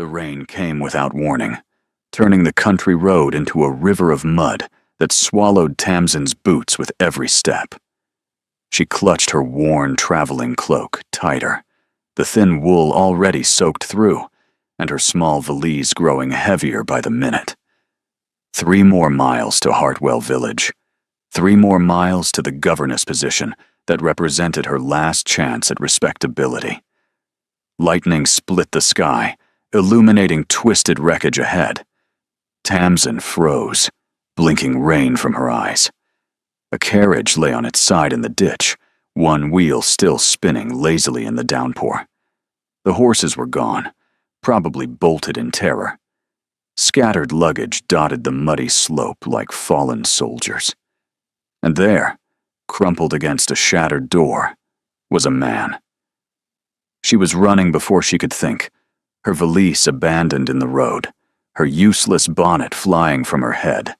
The rain came without warning, turning the country road into a river of mud that swallowed Tamsin's boots with every step. She clutched her worn traveling cloak tighter, the thin wool already soaked through, and her small valise growing heavier by the minute. 3 more miles to Hartwell Village. 3 more miles to the governess position that represented her last chance at respectability. Lightning split the sky, illuminating twisted wreckage ahead. Tamsin froze, blinking rain from her eyes. A carriage lay on its side in the ditch, one wheel still spinning lazily in the downpour. The horses were gone, probably bolted in terror. Scattered luggage dotted the muddy slope like fallen soldiers. And there, crumpled against a shattered door, was a man. She was running before she could think, her valise abandoned in the road, her useless bonnet flying from her head.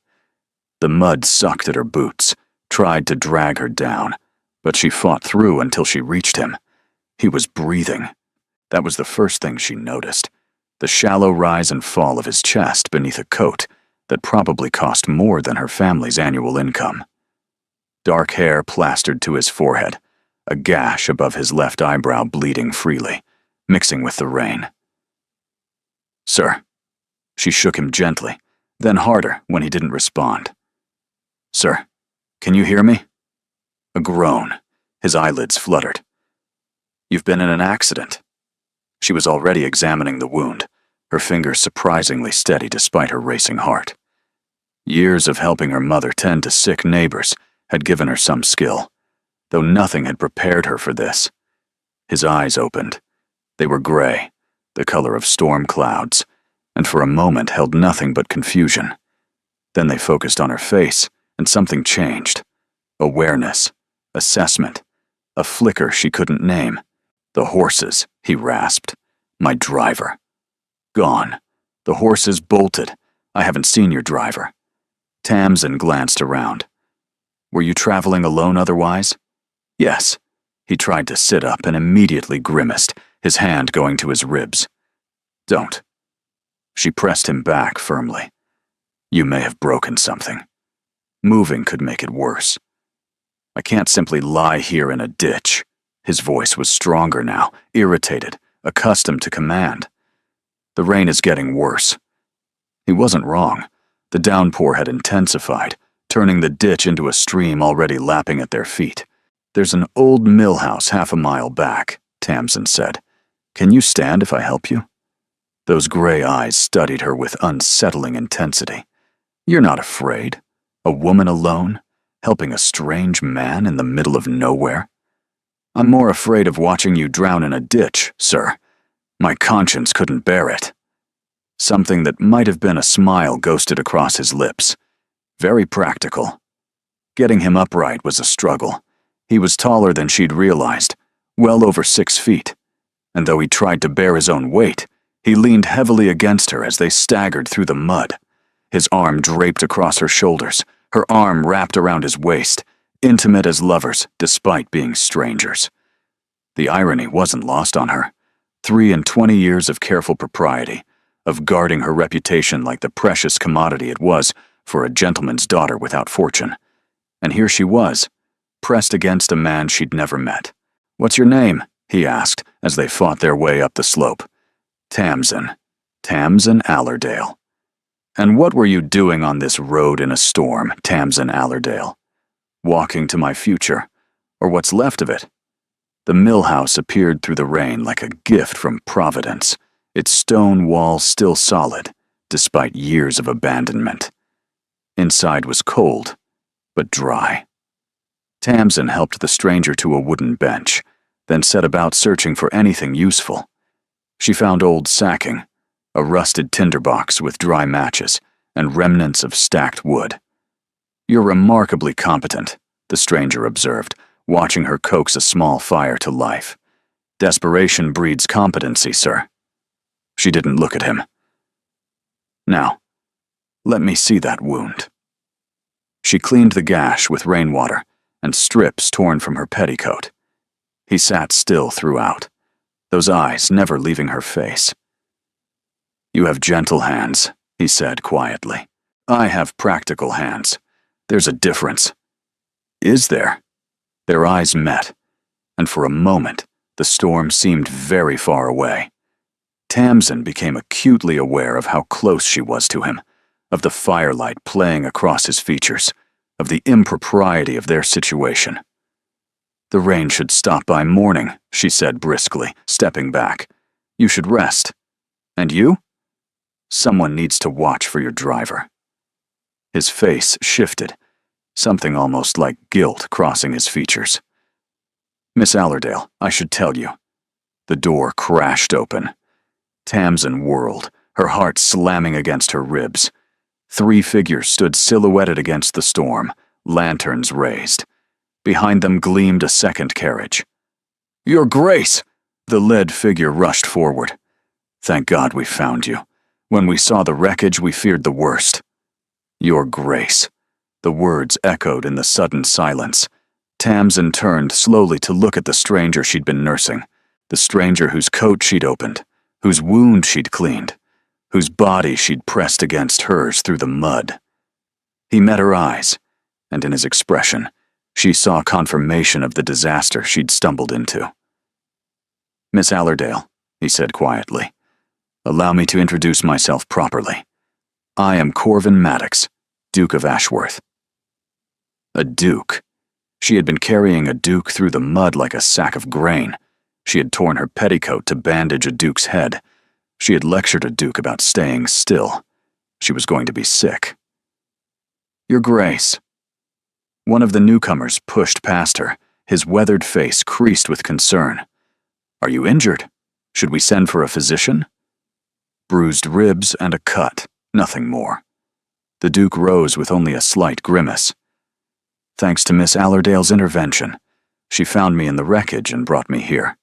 The mud sucked at her boots, tried to drag her down, but she fought through until she reached him. He was breathing. That was the first thing she noticed, the shallow rise and fall of his chest beneath a coat that probably cost more than her family's annual income. Dark hair plastered to his forehead, a gash above his left eyebrow bleeding freely, mixing with the rain. "Sir." She shook him gently, then harder when he didn't respond. "Sir, can you hear me?" A groan. His eyelids fluttered. "You've been in an accident." She was already examining the wound, her fingers surprisingly steady despite her racing heart. Years of helping her mother tend to sick neighbors had given her some skill, though nothing had prepared her for this. His eyes opened. They were gray, the color of storm clouds, and for a moment held nothing but confusion. Then they focused on her face, and something changed. Awareness, assessment, a flicker she couldn't name. "The horses," he rasped. "My driver." "Gone. The horses bolted. I haven't seen your driver." Tamsin glanced around. "Were you traveling alone otherwise?" "Yes." He tried to sit up and immediately grimaced, his hand going to his ribs. "Don't." She pressed him back firmly. "You may have broken something. Moving could make it worse. I can't simply lie here in a ditch." His voice was stronger now, irritated, accustomed to command. "The rain is getting worse." He wasn't wrong. The downpour had intensified, turning the ditch into a stream already lapping at their feet. "There's an old mill house half a mile back," Tamsin said. "Can you stand if I help you?" Those gray eyes studied her with unsettling intensity. "You're not afraid? A woman alone, helping a strange man in the middle of nowhere?" "I'm more afraid of watching you drown in a ditch, sir. My conscience couldn't bear it." Something that might have been a smile ghosted across his lips. Very practical. Getting him upright was a struggle. He was taller than she'd realized, well over 6 feet. And though he tried to bear his own weight, he leaned heavily against her as they staggered through the mud. His arm draped across her shoulders, her arm wrapped around his waist, intimate as lovers despite being strangers. The irony wasn't lost on her. 23 years of careful propriety, of guarding her reputation like the precious commodity it was for a gentleman's daughter without fortune. And here she was, pressed against a man she'd never met. "What's your name?" he asked as they fought their way up the slope. "Tamsin. Tamsin Allerdale." "And what were you doing on this road in a storm, Tamsin Allerdale?" "Walking to my future, or what's left of it." The mill house appeared through the rain like a gift from Providence, its stone walls still solid, despite years of abandonment. Inside was cold, but dry. Tamsin helped the stranger to a wooden bench, then set about searching for anything useful. She found old sacking, a rusted tinderbox with dry matches, and remnants of stacked wood. "You're remarkably competent," the stranger observed, watching her coax a small fire to life. "Desperation breeds competency, sir." She didn't look at him. "Now, let me see that wound." She cleaned the gash with rainwater and strips torn from her petticoat. He sat still throughout, those eyes never leaving her face. You have gentle hands, he said quietly. I have practical hands. There's a difference. Is there? Their eyes met, and for a moment, the storm seemed very far away. Tamsin became acutely aware of how close she was to him, of the firelight playing across his features, of the impropriety of their situation. The rain should stop by morning, she said briskly, stepping back. You should rest. And you? Someone needs to watch for your driver. His face shifted, something almost like guilt crossing his features. Miss Allerdale, I should tell you. The door crashed open. Tamsin whirled, her heart slamming against her ribs. 3 figures stood silhouetted against the storm, lanterns raised. Behind them gleamed a second carriage. Your Grace! The lead figure rushed forward. Thank God we found you. When we saw the wreckage, we feared the worst. Your Grace. The words echoed in the sudden silence. Tamsin turned slowly to look at the stranger she'd been nursing, the stranger whose coat she'd opened, whose wound she'd cleaned, whose body she'd pressed against hers through the mud. He met her eyes, and in his expression, she saw confirmation of the disaster she'd stumbled into. Miss Allerdale, he said quietly, allow me to introduce myself properly. I am Corvin Maddox, Duke of Ashworth. A duke. She had been carrying a duke through the mud like a sack of grain. She had torn her petticoat to bandage a duke's head. She had lectured a duke about staying still. She was going to be sick. Your Grace. One of the newcomers pushed past her, his weathered face creased with concern. Are you injured? Should we send for a physician? Bruised ribs and a cut, nothing more. The Duke rose with only a slight grimace. Thanks to Miss Allerdale's intervention, she found me in the wreckage and brought me here.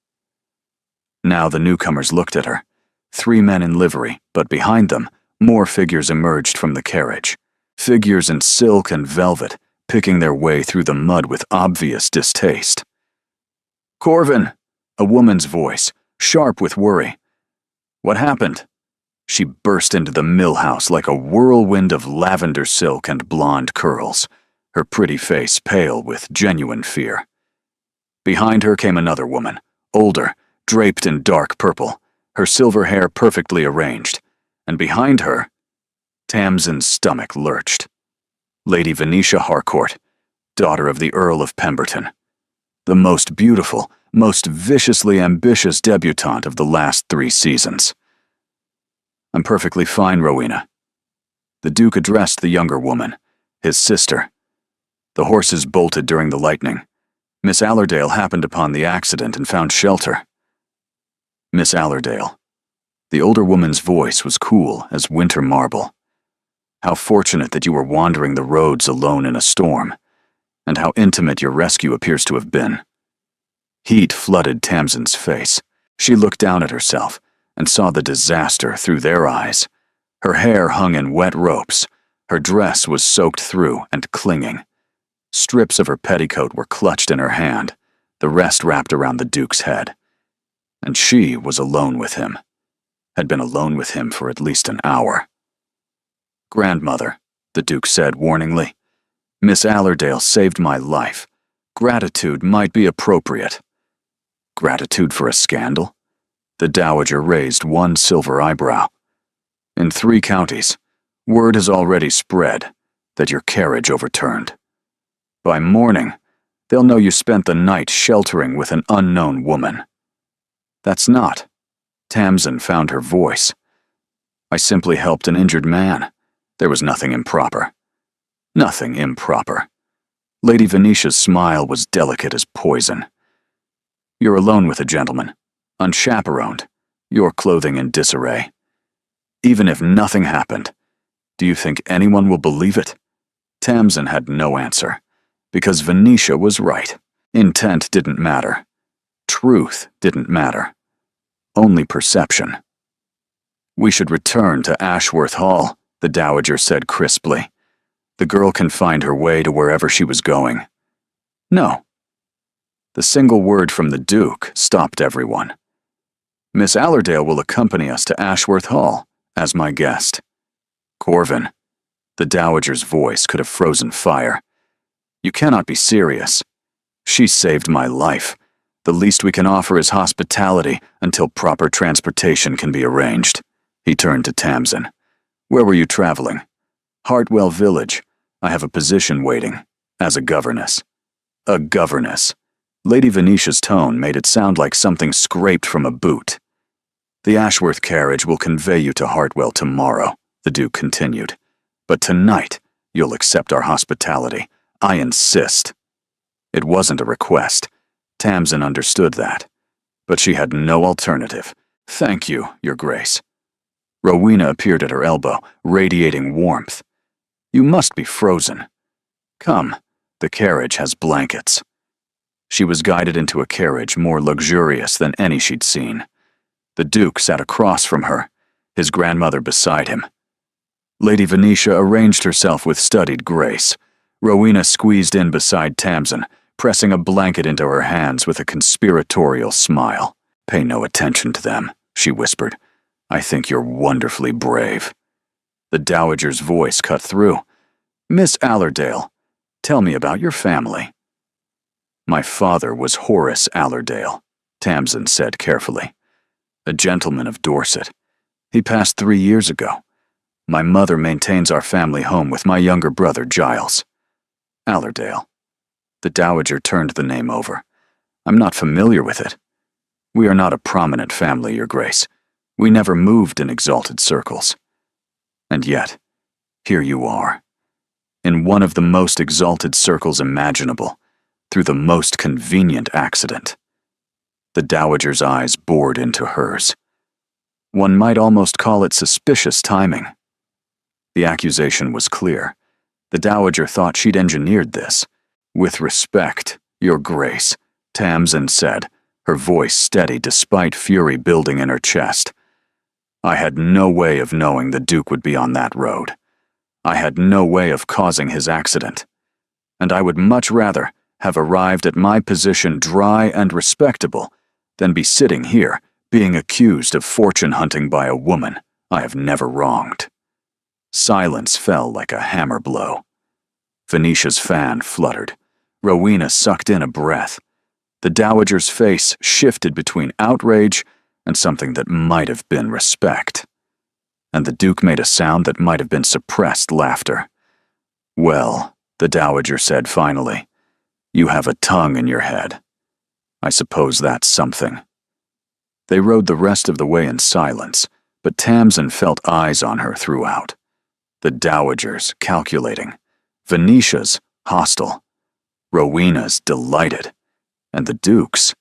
Now the newcomers looked at her. 3 men in livery, but behind them, more figures emerged from the carriage. Figures in silk and velvet, picking their way through the mud with obvious distaste. Corvin, a woman's voice, sharp with worry. What happened? She burst into the mill house like a whirlwind of lavender silk and blonde curls, her pretty face pale with genuine fear. Behind her came another woman, older, draped in dark purple, her silver hair perfectly arranged, and behind her, Tamsin's stomach lurched. Lady Venetia Harcourt, daughter of the Earl of Pemberton, the most beautiful, most viciously ambitious debutante of the last 3 seasons. I'm perfectly fine, Rowena. The Duke addressed the younger woman, his sister. The horses bolted during the lightning. Miss Allerdale happened upon the accident and found shelter. Miss Allerdale. The older woman's voice was cool as winter marble. How fortunate that you were wandering the roads alone in a storm, and how intimate your rescue appears to have been. Heat flooded Tamsin's face. She looked down at herself and saw the disaster through their eyes. Her hair hung in wet ropes. Her dress was soaked through and clinging. Strips of her petticoat were clutched in her hand, the rest wrapped around the Duke's head. And she was alone with him, had been alone with him for at least an hour. Grandmother, the Duke said warningly, Miss Allerdale saved my life. Gratitude might be appropriate. Gratitude for a scandal? The Dowager raised one silver eyebrow. In 3 counties, word has already spread that your carriage overturned. By morning, they'll know you spent the night sheltering with an unknown woman. That's not. Tamsin found her voice. I simply helped an injured man. There was nothing improper. Nothing improper. Lady Venetia's smile was delicate as poison. You're alone with a gentleman, unchaperoned, your clothing in disarray. Even if nothing happened, do you think anyone will believe it? Tamsin had no answer, because Venetia was right. Intent didn't matter. Truth didn't matter. Only perception. We should return to Ashworth Hall, the Dowager said crisply. The girl can find her way to wherever she was going. No. The single word from the Duke stopped everyone. Miss Allerdale will accompany us to Ashworth Hall, as my guest. Corvin, the Dowager's voice could have frozen fire. You cannot be serious. She saved my life. The least we can offer is hospitality until proper transportation can be arranged. He turned to Tamsin. Where were you traveling? Hartwell Village. I have a position waiting, as a governess. A governess. Lady Venetia's tone made it sound like something scraped from a boot. The Ashworth carriage will convey you to Hartwell tomorrow, the Duke continued. But tonight, you'll accept our hospitality. I insist. It wasn't a request. Tamsin understood that. But she had no alternative. Thank you, Your Grace. Rowena appeared at her elbow, radiating warmth. You must be frozen. Come, the carriage has blankets. She was guided into a carriage more luxurious than any she'd seen. The Duke sat across from her, his grandmother beside him. Lady Venetia arranged herself with studied grace. Rowena squeezed in beside Tamsin, pressing a blanket into her hands with a conspiratorial smile. Pay no attention to them, she whispered. I think you're wonderfully brave. The Dowager's voice cut through. Miss Allerdale, tell me about your family. My father was Horace Allerdale, Tamsin said carefully. A gentleman of Dorset. He passed 3 years ago. My mother maintains our family home with my younger brother, Giles. Allerdale. The Dowager turned the name over. I'm not familiar with it. We are not a prominent family, Your Grace. We never moved in exalted circles. And yet, here you are. In one of the most exalted circles imaginable, through the most convenient accident. The Dowager's eyes bored into hers. One might almost call it suspicious timing. The accusation was clear. The Dowager thought she'd engineered this. With respect, Your Grace, Tamsin said, her voice steady despite fury building in her chest. I had no way of knowing the Duke would be on that road. I had no way of causing his accident. And I would much rather have arrived at my position dry and respectable than be sitting here being accused of fortune hunting by a woman I have never wronged. Silence fell like a hammer blow. Venetia's fan fluttered. Rowena sucked in a breath. The Dowager's face shifted between outrage and something that might have been respect. And the Duke made a sound that might have been suppressed laughter. Well, the Dowager said finally, you have a tongue in your head. I suppose that's something. They rode the rest of the way in silence, but Tamsin felt eyes on her throughout. The Dowager's calculating, Venetia's hostile, Rowena's delighted, and the Duke's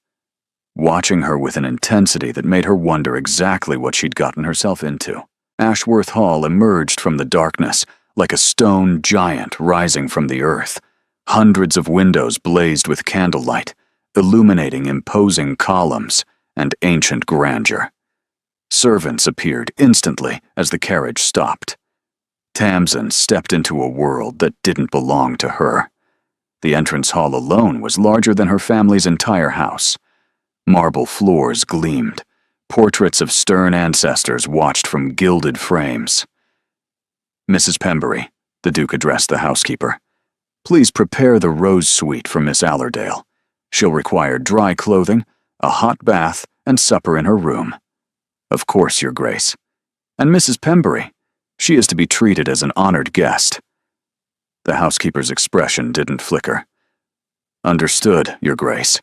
watching her with an intensity that made her wonder exactly what she'd gotten herself into. Ashworth Hall emerged from the darkness like a stone giant rising from the earth. Hundreds of windows blazed with candlelight, illuminating imposing columns and ancient grandeur. Servants appeared instantly as the carriage stopped. Tamsin stepped into a world that didn't belong to her. The entrance hall alone was larger than her family's entire house. Marble floors gleamed. Portraits of stern ancestors watched from gilded frames. Mrs. Pembury, the Duke addressed the housekeeper. Please prepare the rose suite for Miss Allerdale. She'll require dry clothing, a hot bath, and supper in her room. Of course, Your Grace. And Mrs. Pembury, she is to be treated as an honored guest. The housekeeper's expression didn't flicker. Understood, Your Grace.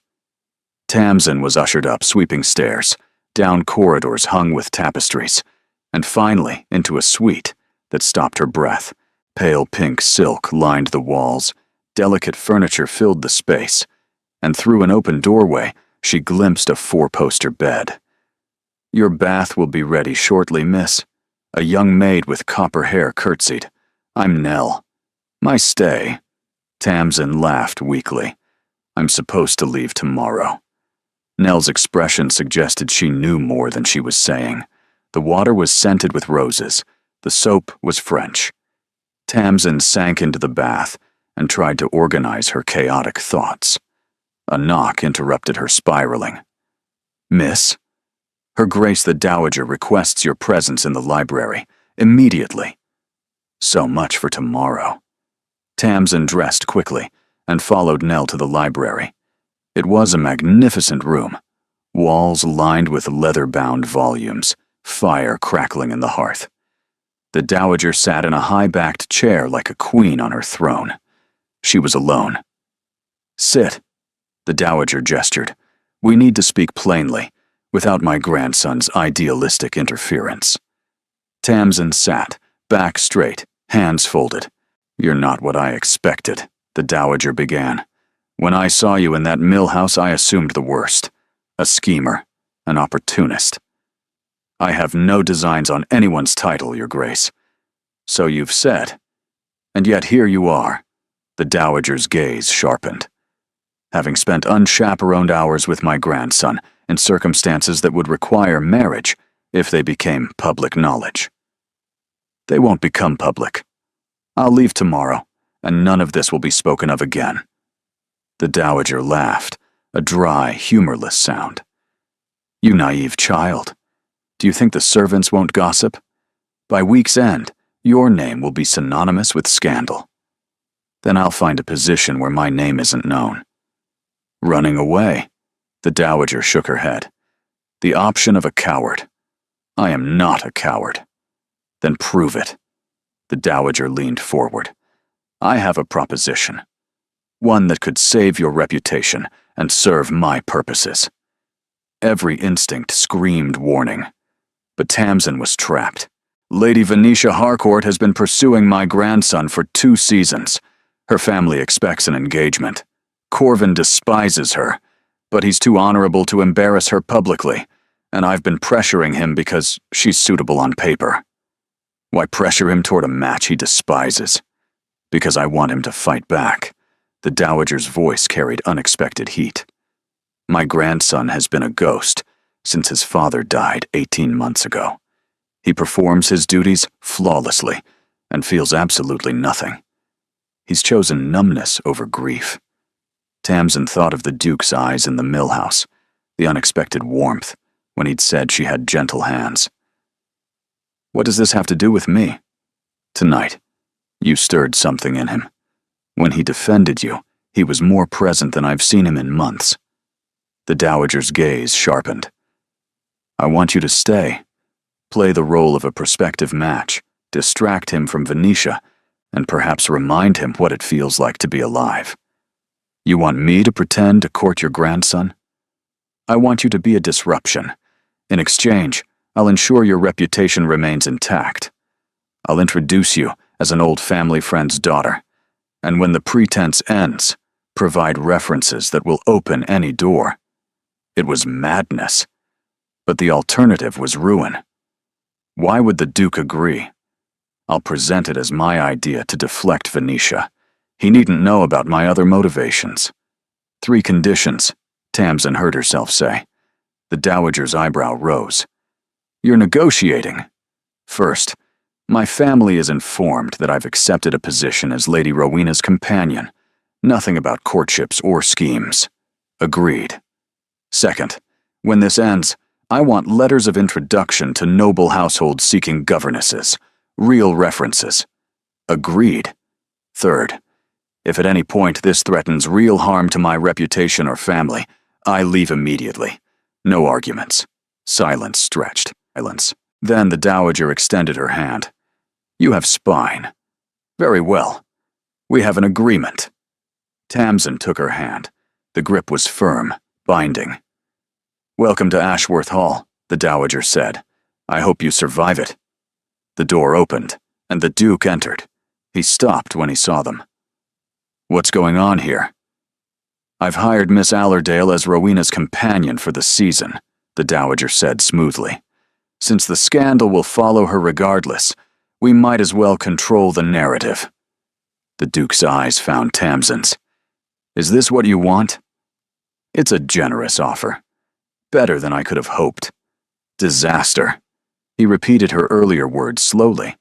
Tamsin was ushered up sweeping stairs, down corridors hung with tapestries, and finally into a suite that stopped her breath. Pale pink silk lined the walls, delicate furniture filled the space, and through an open doorway she glimpsed a 4-poster bed. Your bath will be ready shortly, miss. A young maid with copper hair curtsied. I'm Nell. My stay. Tamsin laughed weakly. I'm supposed to leave tomorrow. Nell's expression suggested she knew more than she was saying. The water was scented with roses. The soap was French. Tamsin sank into the bath and tried to organize her chaotic thoughts. A knock interrupted her spiraling. Miss? Her Grace the Dowager requests your presence in the library, immediately. So much for tomorrow. Tamsin dressed quickly and followed Nell to the library. It was a magnificent room, walls lined with leather-bound volumes, fire crackling in the hearth. The Dowager sat in a high-backed chair like a queen on her throne. She was alone. "Sit," the Dowager gestured. "We need to speak plainly, without my grandson's idealistic interference." Tamsin sat, back straight, hands folded. "You're not what I expected," the Dowager began. "When I saw you in that mill house, I assumed the worst. A schemer, an opportunist. I have no designs on anyone's title, Your Grace." "So you've said. And yet here you are." The Dowager's gaze sharpened. "Having spent unchaperoned hours with my grandson in circumstances that would require marriage if they became public knowledge." "They won't become public. I'll leave tomorrow, and none of this will be spoken of again." The Dowager laughed, a dry, humorless sound. "You naive child. Do you think the servants won't gossip? By week's end, your name will be synonymous with scandal. Then I'll find a position where my name isn't known." "Running away?" The Dowager shook her head. "The option of a coward. I am not a coward." "Then prove it." The Dowager leaned forward. "I have a proposition. One that could save your reputation and serve my purposes." Every instinct screamed warning. But Tamsin was trapped. "Lady Venetia Harcourt has been pursuing my grandson for 2 seasons. Her family expects an engagement. Corvin despises her, but he's too honorable to embarrass her publicly, and I've been pressuring him because she's suitable on paper." "Why pressure him toward a match he despises?" "Because I want him to fight back." The Dowager's voice carried unexpected heat. "My grandson has been a ghost since his father died 18 months ago. He performs his duties flawlessly and feels absolutely nothing. He's chosen numbness over grief." Tamsin thought of the Duke's eyes in the mill house, the unexpected warmth when he'd said she had gentle hands. "What does this have to do with me?" "Tonight, you stirred something in him. When he defended you, he was more present than I've seen him in months." The Dowager's gaze sharpened. "I want you to stay. Play the role of a prospective match, distract him from Venetia, and perhaps remind him what it feels like to be alive. You want me to pretend to court your grandson? I want you to be a disruption. In exchange, I'll ensure your reputation remains intact. I'll introduce you as an old family friend's daughter, and when the pretense ends, provide references that will open any door." It was madness, but the alternative was ruin. Why would the Duke agree? "I'll present it as my idea to deflect Venetia. He needn't know about my other motivations." 3 conditions, Tamsin heard herself say. The Dowager's eyebrow rose. "You're negotiating." "First, my family is informed that I've accepted a position as Lady Rowena's companion. Nothing about courtships or schemes." "Agreed." "Second, when this ends, I want letters of introduction to noble households seeking governesses. Real references." "Agreed." "Third, if at any point this threatens real harm to my reputation or family, I leave immediately. No arguments." Silence stretched. Silence. Then the Dowager extended her hand. "You have spine. Very well. We have an agreement." Tamsin took her hand. The grip was firm, binding. "Welcome to Ashworth Hall," the Dowager said. "I hope you survive it." The door opened, and the Duke entered. He stopped when he saw them. "What's going on here?" "I've hired Miss Allerdale as Rowena's companion for the season," the Dowager said smoothly. "Since the scandal will follow her regardless, we might as well control the narrative." The Duke's eyes found Tamsin's. "Is this what you want?" "It's a generous offer. Better than I could have hoped." "Disaster." He repeated her earlier words slowly.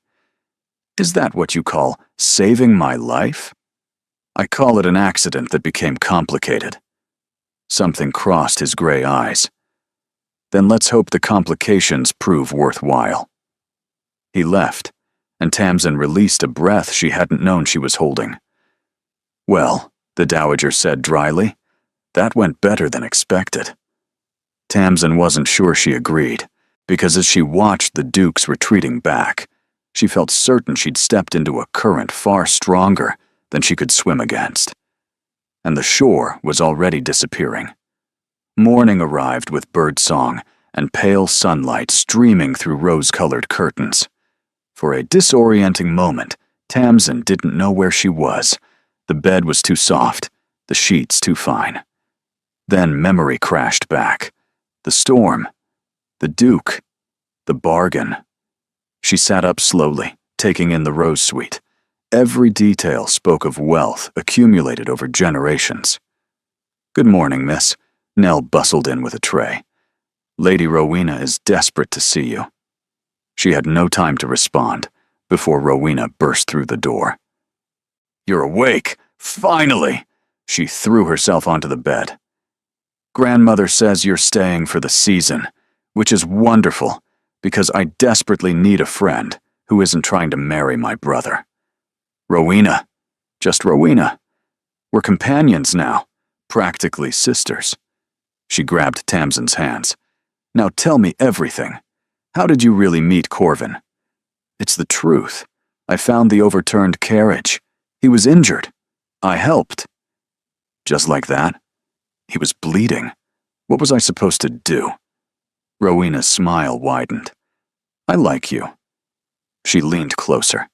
"Is that what you call saving my life?" "I call it an accident that became complicated." Something crossed his gray eyes. Then let's hope the complications prove worthwhile." He left, and Tamsin released a breath she hadn't known she was holding. "Well," the Dowager said dryly, "that went better than expected." Tamsin wasn't sure she agreed, because as she watched the Dukes retreating back, she felt certain she'd stepped into a current far stronger than she could swim against. And the shore was already disappearing. Morning arrived with birdsong and pale sunlight streaming through rose-colored curtains. For a disorienting moment, Tamsin didn't know where she was. The bed was too soft, the sheets too fine. Then memory crashed back. The storm, the Duke, the bargain. She sat up slowly, taking in the rose suite. Every detail spoke of wealth accumulated over generations. "Good morning, miss." Nell bustled in with a tray. "Lady Rowena is desperate to see you." She had no time to respond before Rowena burst through the door. "You're awake! Finally!" She threw herself onto the bed. "Grandmother says you're staying for the season, which is wonderful, because I desperately need a friend who isn't trying to marry my brother. Rowena. Just Rowena. We're companions now, practically sisters." She grabbed Tamsin's hands. "Now tell me everything. How did you really meet Corvin?" "It's the truth. I found the overturned carriage. He was injured. I helped." "Just like that?" "He was bleeding. What was I supposed to do?" Rowena's smile widened. "I like you." She leaned closer.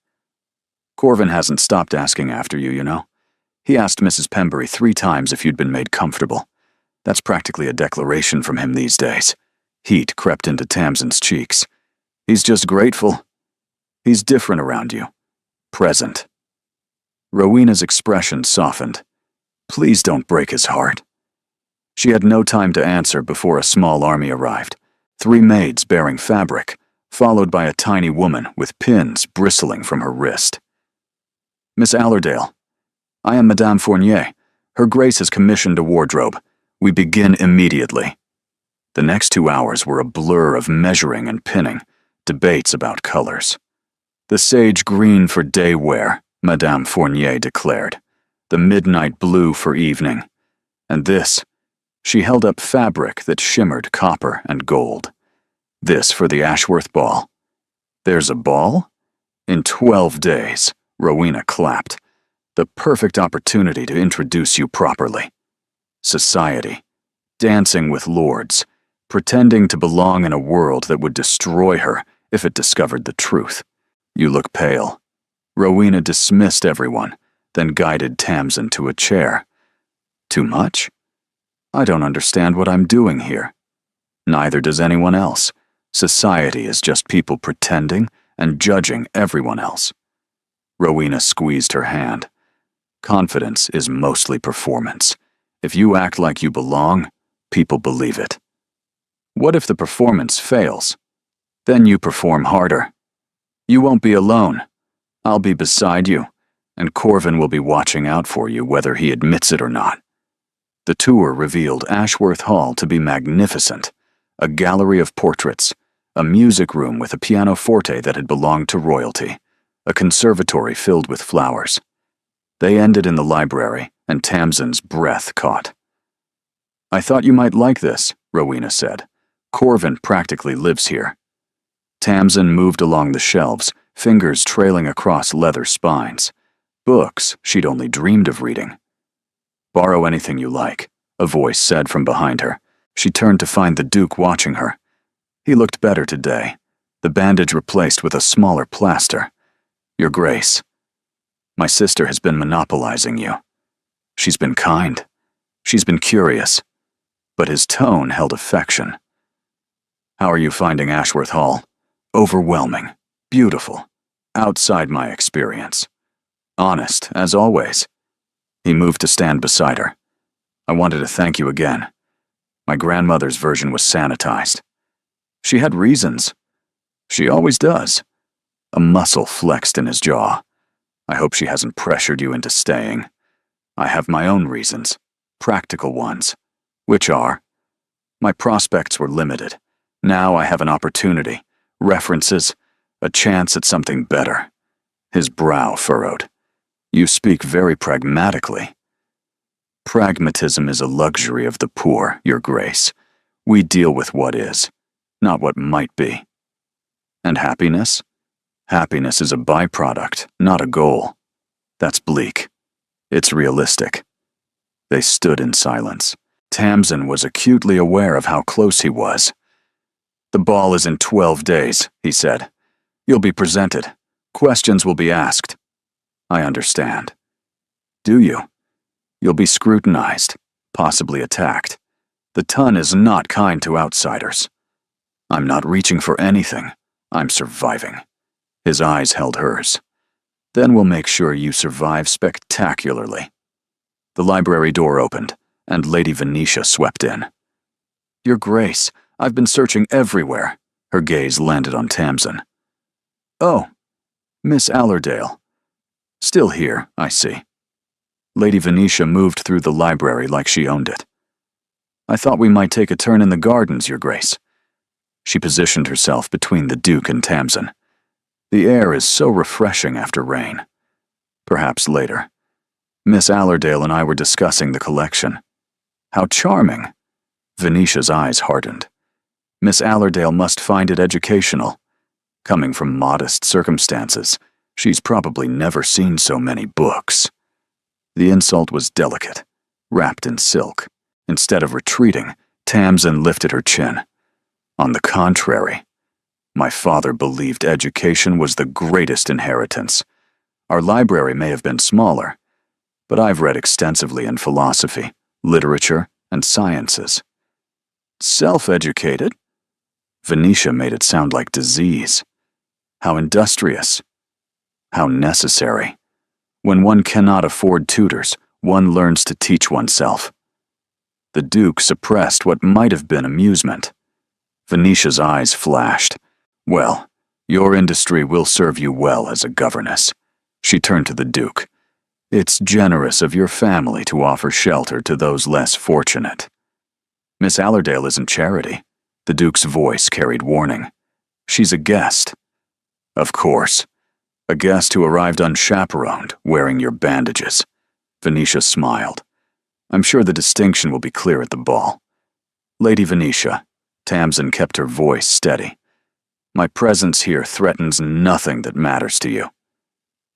"Corvin hasn't stopped asking after you, you know. He asked Mrs. Pembury 3 times if you'd been made comfortable. That's practically a declaration from him these days." Heat crept into Tamsin's cheeks. "He's just grateful. He's different around you. Present." Rowena's expression softened. "Please don't break his heart." She had no time to answer before a small army arrived. 3 maids bearing fabric, followed by a tiny woman with pins bristling from her wrist. "Miss Allerdale. I am Madame Fournier. Her Grace has commissioned a wardrobe. We begin immediately." The next 2 hours were a blur of measuring and pinning, debates about colors. "The sage green for day wear," Madame Fournier declared. "The midnight blue for evening. And this," she held up fabric that shimmered copper and gold. "This for the Ashworth ball." "There's a ball?" "In 12 days," Rowena clapped. "The perfect opportunity to introduce you properly. Society. Dancing with lords. Pretending to belong in a world that would destroy her if it discovered the truth. You look pale." Rowena dismissed everyone, then guided Tamsin to a chair. "Too much? I don't understand what I'm doing here." "Neither does anyone else. Society is just people pretending and judging everyone else." Rowena squeezed her hand. "Confidence is mostly performance. If you act like you belong, people believe it. What if the performance fails? Then you perform harder. You won't be alone. I'll be beside you, and Corvin will be watching out for you whether he admits it or not." The tour revealed Ashworth Hall to be magnificent. A gallery of portraits, a music room with a pianoforte that had belonged to royalty, a conservatory filled with flowers. They ended in the library, and Tamsin's breath caught. "I thought you might like this," Rowena said. "Corvin practically lives here." Tamsin moved along the shelves, fingers trailing across leather spines. Books she'd only dreamed of reading. "Borrow anything you like," a voice said from behind her. She turned to find the Duke watching her. He looked better today, the bandage replaced with a smaller plaster. "Your Grace, my sister has been monopolizing you. She's been kind. She's been curious." But his tone held affection. "How are you finding Ashworth Hall?" "Overwhelming. Beautiful. Outside my experience. Honest, as always." He moved to stand beside her. "I wanted to thank you again. My grandmother's version was sanitized. She had reasons. She always does." A muscle flexed in his jaw. "I hope she hasn't pressured you into staying. I have my own reasons, practical ones, which are, my prospects were limited, Now I have an opportunity, references, a chance at something better. His brow furrowed. You speak very pragmatically. Pragmatism is a luxury of the poor, Your Grace. We deal with what is, not what might be. And happiness? Happiness is a byproduct, not a goal. That's bleak. It's realistic. They stood in silence. Tamsin was acutely aware of how close he was. The ball is in 12 days, he said. You'll be presented. Questions will be asked. I understand. Do you? You'll be scrutinized, possibly attacked. The Tun is not kind to outsiders. I'm not reaching for anything. I'm surviving. His eyes held hers. Then we'll make sure you survive spectacularly. The library door opened, and Lady Venetia swept in. Your Grace, I've been searching everywhere. Her gaze landed on Tamsin. Oh, Miss Allerdale. Still here, I see. Lady Venetia moved through the library like she owned it. I thought we might take a turn in the gardens, Your Grace. She positioned herself between the Duke and Tamsin. The air is so refreshing after rain. Perhaps later. Miss Allerdale and I were discussing the collection. How charming. Venetia's eyes hardened. Miss Allerdale must find it educational. Coming from modest circumstances, she's probably never seen so many books. The insult was delicate, wrapped in silk. Instead of retreating, Tamsin lifted her chin. On the contrary, my father believed education was the greatest inheritance. Our library may have been smaller, but I've read extensively in philosophy, literature, and sciences. Self-educated? Venetia made it sound like disease. How industrious. How necessary. When one cannot afford tutors, one learns to teach oneself. The Duke suppressed what might have been amusement. Venetia's eyes flashed. Well, your industry will serve you well as a governess. She turned to the Duke. It's generous of your family to offer shelter to those less fortunate. Miss Allerdale isn't charity. The Duke's voice carried warning. She's a guest. Of course. A guest who arrived unchaperoned, wearing your bandages. Venetia smiled. I'm sure the distinction will be clear at the ball. Lady Venetia, Tamsin kept her voice steady. My presence here threatens nothing that matters to you.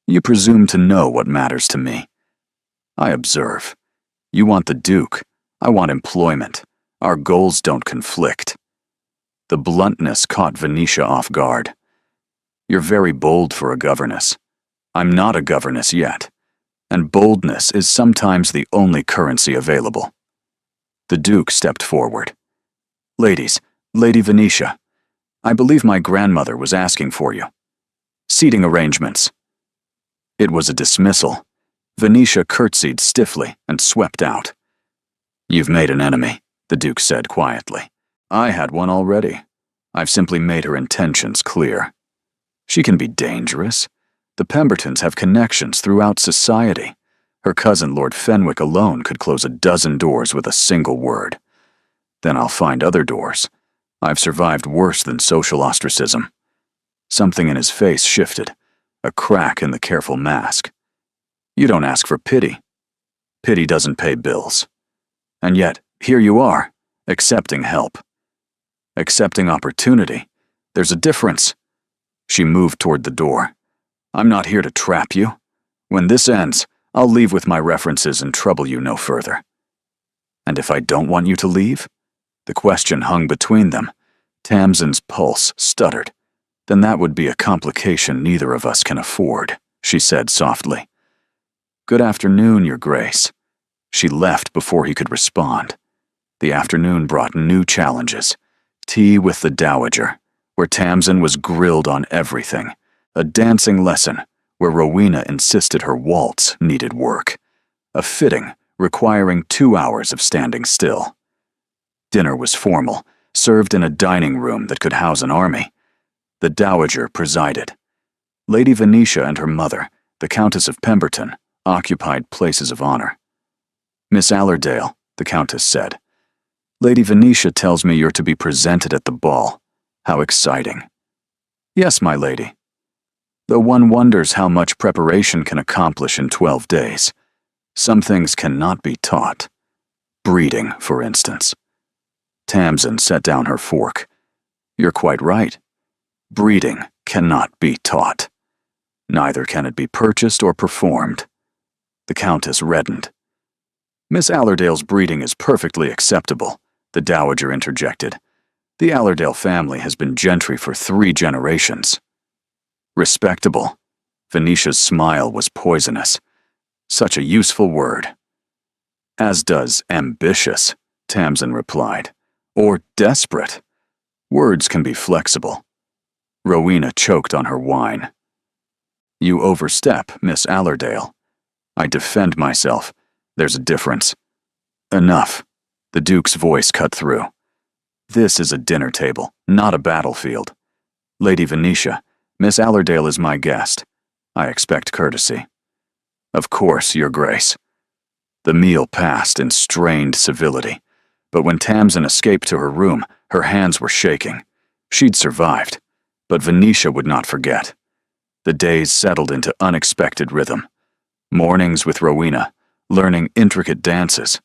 You presume to know what matters to me. I observe. You want the Duke. I want employment. Our goals don't conflict. The bluntness caught Venetia off guard. You're very bold for a governess. I'm not a governess yet, and boldness is sometimes the only currency available. The Duke stepped forward. Ladies, Lady Venetia, I believe my grandmother was asking for you. Seating arrangements. It was a dismissal. Venetia curtsied stiffly and swept out. You've made an enemy, the Duke said quietly. I had one already. I've simply made her intentions clear. She can be dangerous. The Pembertons have connections throughout society. Her cousin Lord Fenwick alone could close a dozen doors with a single word. Then I'll find other doors. I've survived worse than social ostracism. Something in his face shifted, a crack in the careful mask. You don't ask for pity. Pity doesn't pay bills. And yet, here you are, accepting help. Accepting opportunity. There's a difference. She moved toward the door. I'm not here to trap you. When this ends, I'll leave with my references and trouble you no further. And if I don't want you to leave? The question hung between them. Tamsin's pulse stuttered. Then that would be a complication neither of us can afford, she said softly. Good afternoon, Your Grace. She left before he could respond. The afternoon brought new challenges. Tea with the Dowager, where Tamsin was grilled on everything. A dancing lesson, where Rowena insisted her waltz needed work. A fitting, requiring 2 hours of standing still. Dinner was formal, served in a dining room that could house an army. The Dowager presided. Lady Venetia and her mother, the Countess of Pemberton, occupied places of honor. Miss Allerdale, the Countess said, Lady Venetia tells me you're to be presented at the ball. How exciting. Yes, my lady. Though one wonders how much preparation can accomplish in 12 days. Some things cannot be taught. Breeding, for instance. Tamsin set down her fork. You're quite right. Breeding cannot be taught. Neither can it be purchased or performed. The Countess reddened. Miss Allerdale's breeding is perfectly acceptable, the Dowager interjected. The Allerdale family has been gentry for 3 generations. Respectable. Venetia's smile was poisonous. Such a useful word. As does ambitious, Tamsin replied. Or desperate. Words can be flexible. Rowena choked on her wine. You overstep, Miss Allerdale. I defend myself. There's a difference. Enough. The Duke's voice cut through. This is a dinner table, not a battlefield. Lady Venetia, Miss Allerdale is my guest. I expect courtesy. Of course, Your Grace. The meal passed in strained civility, but when Tamsin escaped to her room, her hands were shaking. She'd survived, but Venetia would not forget. The days settled into unexpected rhythm. Mornings with Rowena, learning intricate dances.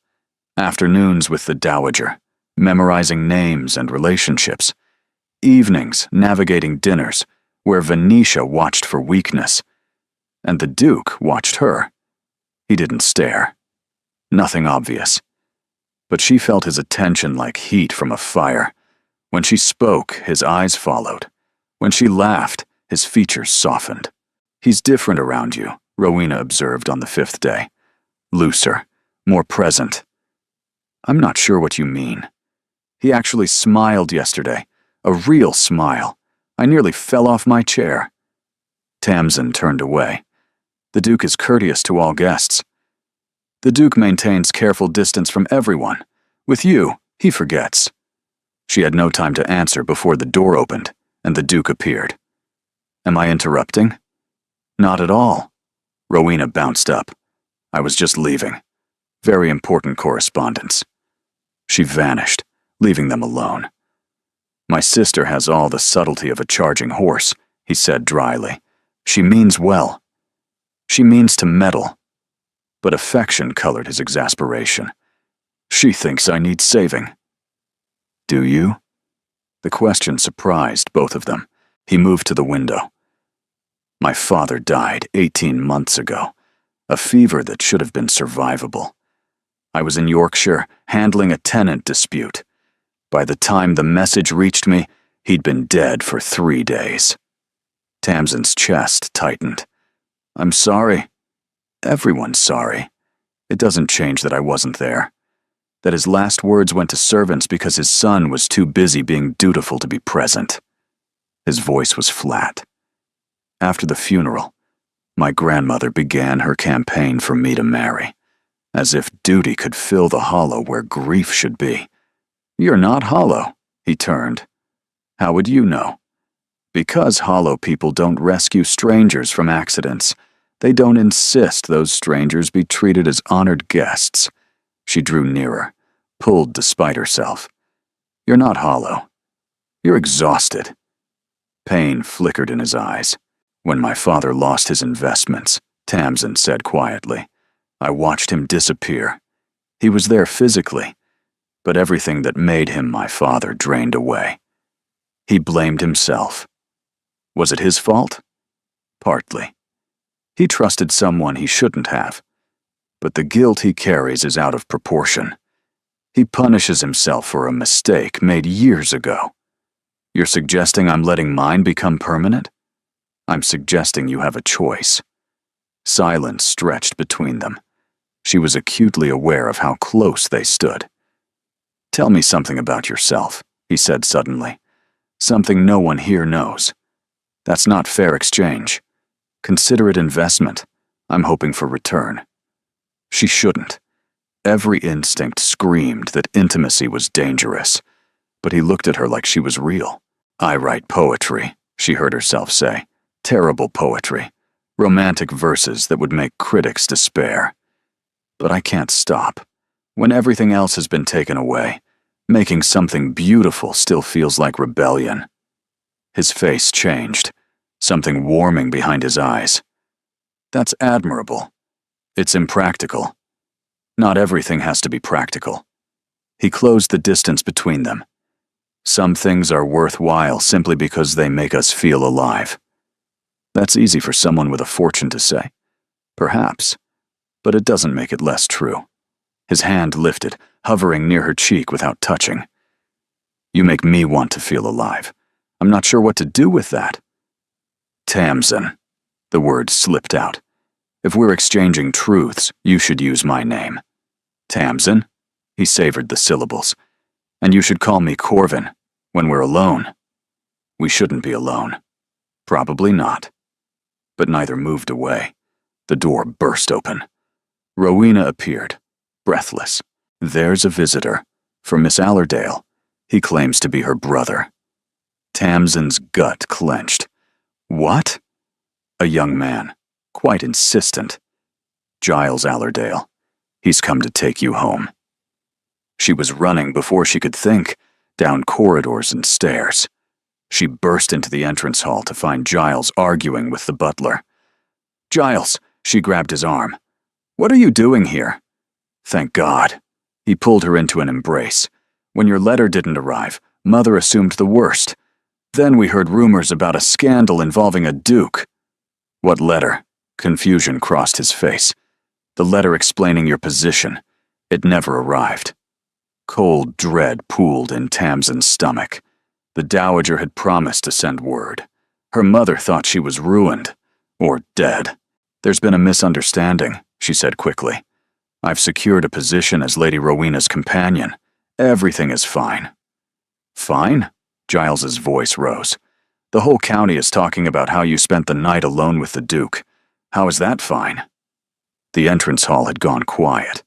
Afternoons with the Dowager, memorizing names and relationships. Evenings navigating dinners, where Venetia watched for weakness. And the Duke watched her. He didn't stare. Nothing obvious. But she felt his attention like heat from a fire. When she spoke, his eyes followed. When she laughed, his features softened. He's different around you, Rowena observed on the 5th day. Looser, more present. I'm not sure what you mean. He actually smiled yesterday. A real smile. I nearly fell off my chair. Tamsin turned away. The Duke is courteous to all guests. The Duke maintains careful distance from everyone. With you, he forgets. She had no time to answer before the door opened, and the Duke appeared. Am I interrupting? Not at all. Rowena bounced up. I was just leaving. Very important correspondence. She vanished, leaving them alone. My sister has all the subtlety of a charging horse, he said dryly. She means well. She means to meddle. But affection colored his exasperation. She thinks I need saving. Do you? The question surprised both of them. He moved to the window. My father died 18 months ago. A fever that should have been survivable. I was in Yorkshire, handling a tenant dispute. By the time the message reached me, he'd been dead for 3 days. Tamsin's chest tightened. I'm sorry. Everyone's sorry. It doesn't change that I wasn't there. That his last words went to servants because his son was too busy being dutiful to be present. His voice was flat. After the funeral, my grandmother began her campaign for me to marry, as if duty could fill the hollow where grief should be. You're not hollow, he turned. How would you know? Because hollow people don't rescue strangers from accidents. They don't insist those strangers be treated as honored guests. She drew nearer, pulled despite herself. You're not hollow. You're exhausted. Pain flickered in his eyes. When my father lost his investments, Tamsin said quietly, I watched him disappear. He was there physically, but everything that made him my father drained away. He blamed himself. Was it his fault? Partly. He trusted someone he shouldn't have, but the guilt he carries is out of proportion. He punishes himself for a mistake made years ago. You're suggesting I'm letting mine become permanent? I'm suggesting you have a choice. Silence stretched between them. She was acutely aware of how close they stood. Tell me something about yourself, he said suddenly. Something no one here knows. That's not fair exchange. Consider it investment. I'm hoping for return. She shouldn't. Every instinct screamed that intimacy was dangerous, but he looked at her like she was real. I write poetry, she heard herself say. Terrible poetry. Romantic verses that would make critics despair. But I can't stop. When everything else has been taken away, making something beautiful still feels like rebellion. His face changed, something warming behind his eyes. That's admirable. It's impractical. Not everything has to be practical. He closed the distance between them. Some things are worthwhile simply because they make us feel alive. That's easy for someone with a fortune to say. Perhaps. But it doesn't make it less true. His hand lifted, hovering near her cheek without touching. You make me want to feel alive. I'm not sure what to do with that. Tamsin. The word slipped out. If we're exchanging truths, you should use my name. Tamsin? He savored the syllables. And you should call me Corvin, when we're alone. We shouldn't be alone. Probably not. But neither moved away. The door burst open. Rowena appeared, breathless. There's a visitor. For Miss Allerdale. He claims to be her brother. Tamsin's gut clenched. What? A young man, quite insistent. Giles Allerdale. He's come to take you home. She was running before she could think, down corridors and stairs. She burst into the entrance hall to find Giles arguing with the butler. Giles, she grabbed his arm. What are you doing here? Thank God. He pulled her into an embrace. When your letter didn't arrive, Mother assumed the worst. Then we heard rumors about a scandal involving a duke. What letter? Confusion crossed his face. The letter explaining your position. It never arrived. Cold dread pooled in Tamsin's stomach. The dowager had promised to send word. Her mother thought she was ruined. Or dead. There's been a misunderstanding, she said quickly. I've secured a position as Lady Rowena's companion. Everything is fine. Fine? Giles's voice rose. The whole county is talking about how you spent the night alone with the Duke. How is that fine? The entrance hall had gone quiet.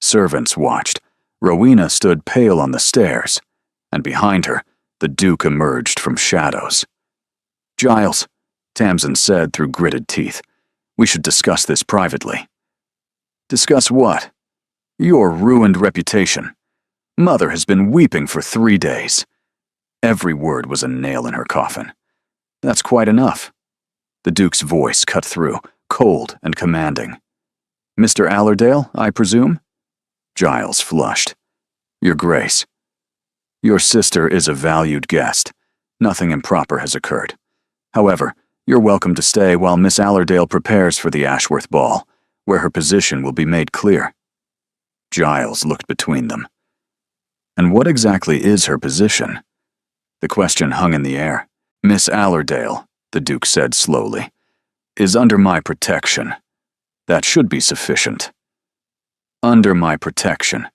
Servants watched. Rowena stood pale on the stairs, and behind her, the Duke emerged from shadows. Giles, Tamsin said through gritted teeth, we should discuss this privately. Discuss what? Your ruined reputation. Mother has been weeping for 3 days. Every word was a nail in her coffin. That's quite enough. The Duke's voice cut through, cold and commanding. Mr. Allerdale, I presume? Giles flushed. Your Grace. Your sister is a valued guest. Nothing improper has occurred. However, you're welcome to stay while Miss Allerdale prepares for the Ashworth Ball, where her position will be made clear. Giles looked between them. And what exactly is her position? The question hung in the air. Miss Allerdale, the Duke said slowly, is under my protection. That should be sufficient. Under my protection.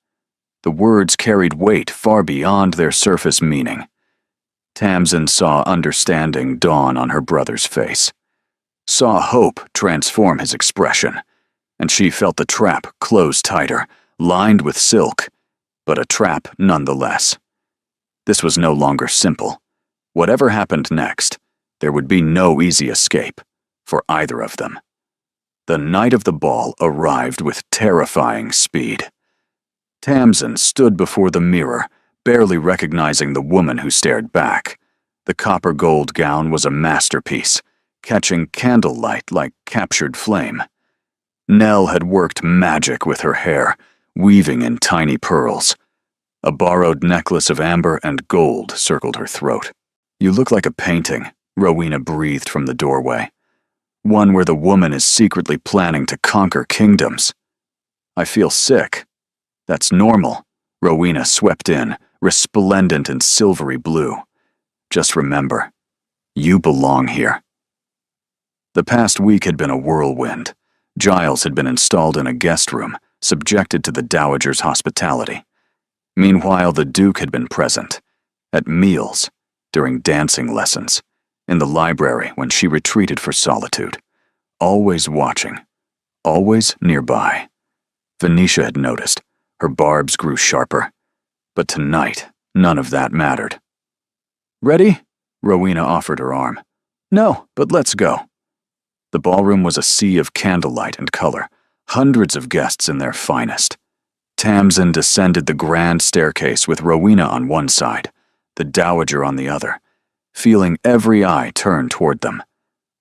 The words carried weight far beyond their surface meaning. Tamsin saw understanding dawn on her brother's face, saw hope transform his expression, and she felt the trap close tighter, lined with silk, but a trap nonetheless. This was no longer simple. Whatever happened next, there would be no easy escape for either of them. The night of the ball arrived with terrifying speed. Tamsin stood before the mirror, barely recognizing the woman who stared back. The copper gold gown was a masterpiece, catching candlelight like captured flame. Nell had worked magic with her hair, weaving in tiny pearls. A borrowed necklace of amber and gold circled her throat. You look like a painting, Rowena breathed from the doorway. One where the woman is secretly planning to conquer kingdoms. I feel sick. That's normal. Rowena swept in, resplendent in silvery blue. Just remember, you belong here. The past week had been a whirlwind. Giles had been installed in a guest room, subjected to the dowager's hospitality. Meanwhile, the Duke had been present, at meals, during dancing lessons, in the library when she retreated for solitude, always watching, always nearby. Venetia had noticed. Her barbs grew sharper. But tonight, none of that mattered. Ready? Rowena offered her arm. No, but let's go. The ballroom was a sea of candlelight and color, hundreds of guests in their finest. Tamsin descended the grand staircase with Rowena on one side, the dowager on the other. feeling every eye turn toward them.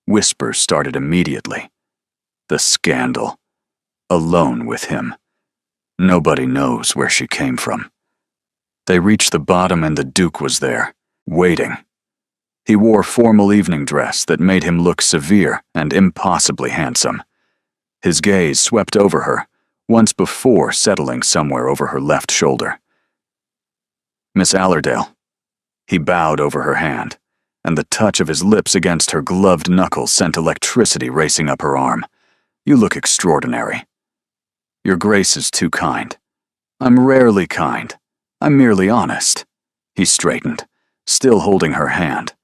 Whispers started immediately. The scandal. Alone with him. Nobody knows where she came from. They reached the bottom and the Duke was there, waiting. He wore formal evening dress that made him look severe and impossibly handsome. His gaze swept over her, once before settling somewhere over her left shoulder. Miss Allerdale. He bowed over her hand, and the touch of his lips against her gloved knuckles sent electricity racing up her arm. You look extraordinary. Your Grace is too kind. I'm rarely kind. I'm merely honest. He straightened, still holding her hand.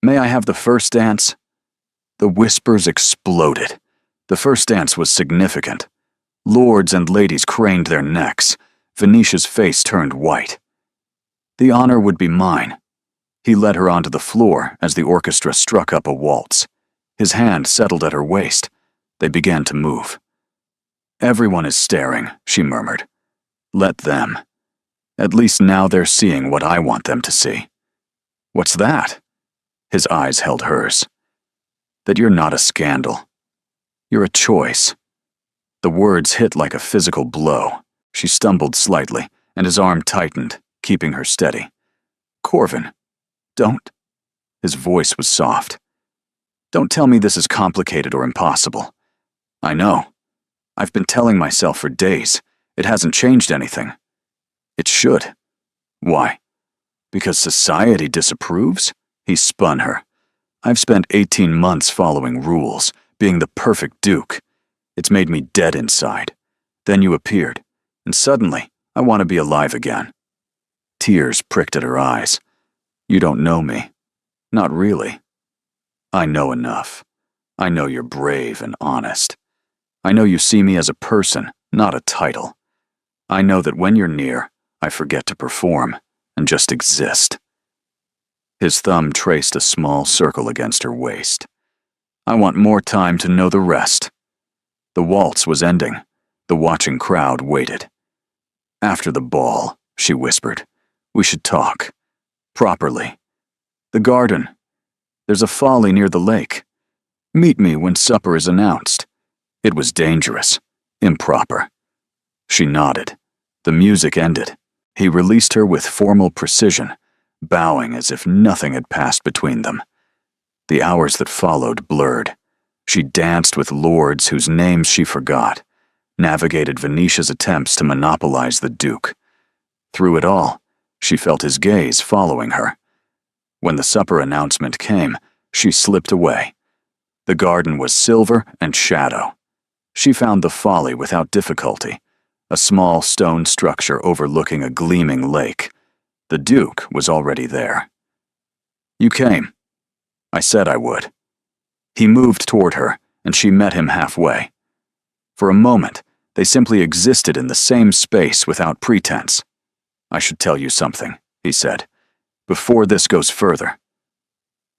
May I have the first dance? The whispers exploded. The first dance was significant. Lords and ladies craned their necks. Venetia's face turned white. The honor would be mine. He led her onto the floor as the orchestra struck up a waltz. His hand settled at her waist. They began to move. Everyone is staring, she murmured. Let them. At least now they're seeing what I want them to see. What's that? His eyes held hers. That you're not a scandal. You're a choice. The words hit like a physical blow. She stumbled slightly, and his arm tightened, keeping her steady. Corvin, don't. His voice was soft. Don't tell me this is complicated or impossible. I know. I've been telling myself for days. It hasn't changed anything. It should. Why? Because society disapproves? He spun her. I've spent 18 months following rules, being the perfect Duke. It's made me dead inside. Then you appeared, and suddenly, I want to be alive again. Tears pricked at her eyes. You don't know me. Not really. I know enough. I know you're brave and honest. I know you see me as a person, not a title. I know that when you're near, I forget to perform and just exist. His thumb traced a small circle against her waist. I want more time to know the rest. The waltz was ending. The watching crowd waited. After the ball, she whispered, we should talk. Properly. The garden. There's a folly near the lake. Meet me when supper is announced. It was dangerous. Improper. She nodded. The music ended. He released her with formal precision, bowing as if nothing had passed between them. The hours that followed blurred. She danced with lords whose names she forgot, navigated Venetia's attempts to monopolize the Duke. Through it all, she felt his gaze following her. When the supper announcement came, she slipped away. The garden was silver and shadow. She found the folly without difficulty, a small stone structure overlooking a gleaming lake. The Duke was already there. You came. I said I would. He moved toward her, and she met him halfway. For a moment, they simply existed in the same space without pretense. I should tell you something, he said, before this goes further.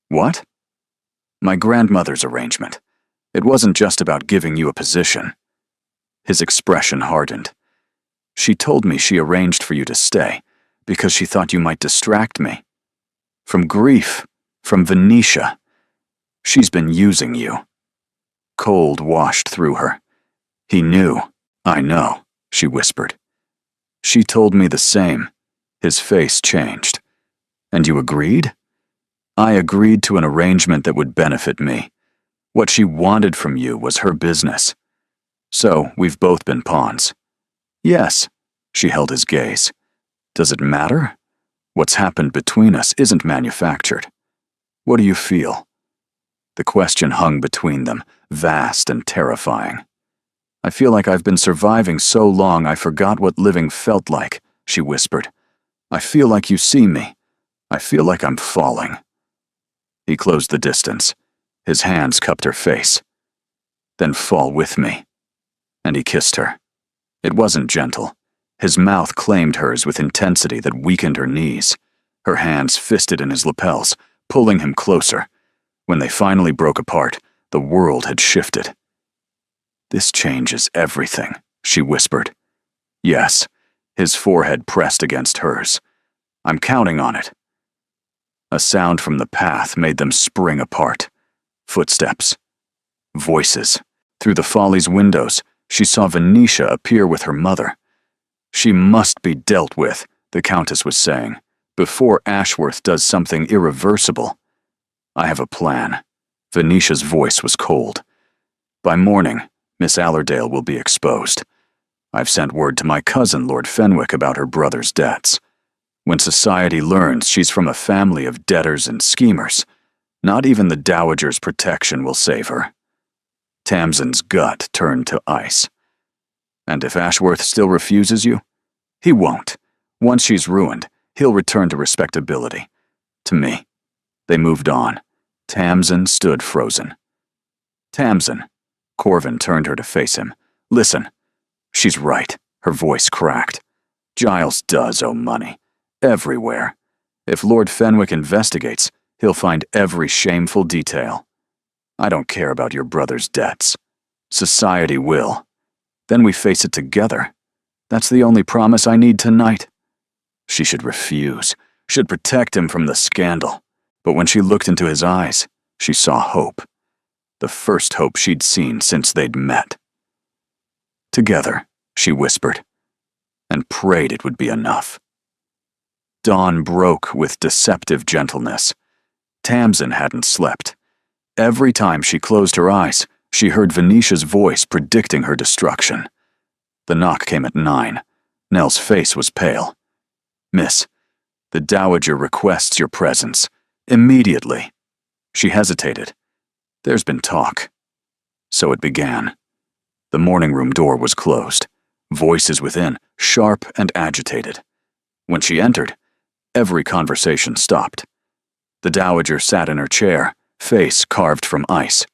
What? My grandmother's arrangement. It wasn't just about giving you a position. His expression hardened. She told me she arranged for you to stay, because she thought you might distract me. From grief, from Venetia. She's been using you. Cold washed through her. He knew. I know, she whispered. She told me the same. His face changed. And you agreed? I agreed to an arrangement that would benefit me. What she wanted from you was her business. So we've both been pawns. Yes, she held his gaze. Does it matter? What's happened between us isn't manufactured. What do you feel? The question hung between them, vast and terrifying. I feel like I've been surviving so long I forgot what living felt like, she whispered. I feel like you see me. I feel like I'm falling. He closed the distance. His hands cupped her face. Then fall with me. And he kissed her. It wasn't gentle. His mouth claimed hers with intensity that weakened her knees. Her hands fisted in his lapels, pulling him closer. When they finally broke apart, the world had shifted. This changes everything, she whispered. Yes, his forehead pressed against hers. I'm counting on it. A sound from the path made them spring apart. Footsteps. Voices. Through the Follies windows, she saw Venetia appear with her mother. She must be dealt with, the Countess was saying, before Ashworth does something irreversible. I have a plan. Venetia's voice was cold. By morning, Miss Allerdale will be exposed. I've sent word to my cousin, Lord Fenwick, about her brother's debts. When society learns she's from a family of debtors and schemers, not even the Dowager's protection will save her. Tamsin's gut turned to ice. And if Ashworth still refuses you? He won't. Once she's ruined, he'll return to respectability. To me. They moved on. Tamsin stood frozen. Tamsin. Corvin turned her to face him. Listen. She's right. Her voice cracked. Giles does owe money. Everywhere. If Lord Fenwick investigates, he'll find every shameful detail. I don't care about your brother's debts. Society will. Then we face it together. That's the only promise I need tonight. She should refuse, should protect him from the scandal. But when she looked into his eyes, she saw hope. The first hope she'd seen since they'd met. Together, she whispered, and prayed it would be enough. Dawn broke with deceptive gentleness. Tamsin hadn't slept. Every time she closed her eyes, she heard Venetia's voice predicting her destruction. The knock came at 9. Nell's face was pale. Miss, the Dowager requests your presence. Immediately. She hesitated. There's been talk. So it began. The morning room door was closed. Voices within, sharp and agitated. When she entered, every conversation stopped. The Dowager sat in her chair, face carved from ice.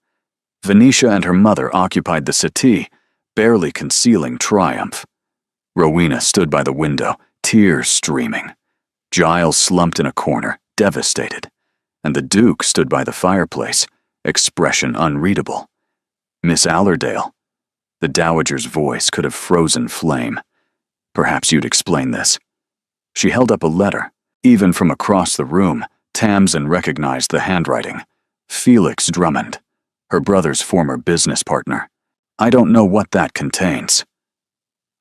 Venetia and her mother occupied the settee, barely concealing triumph. Rowena stood by the window, tears streaming. Giles slumped in a corner, devastated. And the Duke stood by the fireplace, expression unreadable. Miss Allerdale. The Dowager's voice could have frozen flame. Perhaps you'd explain this. She held up a letter. Even from across the room, Tamsin recognized the handwriting. Felix Drummond, her brother's former business partner. I don't know what that contains.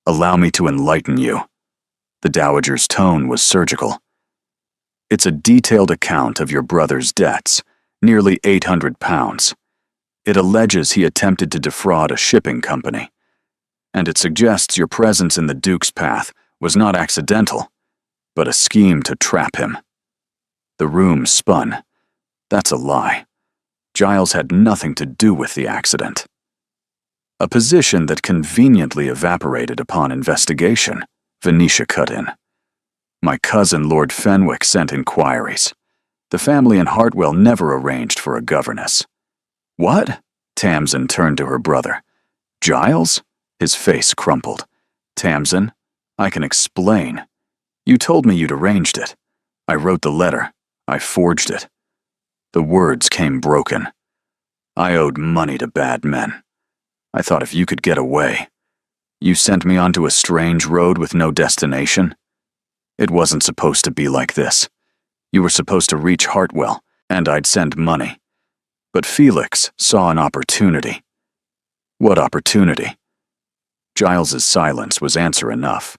Allow me to enlighten you. The Dowager's tone was surgical. It's a detailed account of your brother's debts, nearly £800. It alleges he attempted to defraud a shipping company. And it suggests your presence in the Duke's path was not accidental, but a scheme to trap him. The room spun. That's a lie. Giles had nothing to do with the accident. A position that conveniently evaporated upon investigation, Venetia cut in. My cousin Lord Fenwick sent inquiries. The family in Hartwell never arranged for a governess. What? Tamsin turned to her brother. Giles? His face crumpled. Tamsin, I can explain. You told me you'd arranged it. I wrote the letter. I forged it. The words came broken. I owed money to bad men. I thought if you could get away. You sent me onto a strange road with no destination. It wasn't supposed to be like this. You were supposed to reach Hartwell, and I'd send money. But Felix saw an opportunity. What opportunity? Giles's silence was answer enough.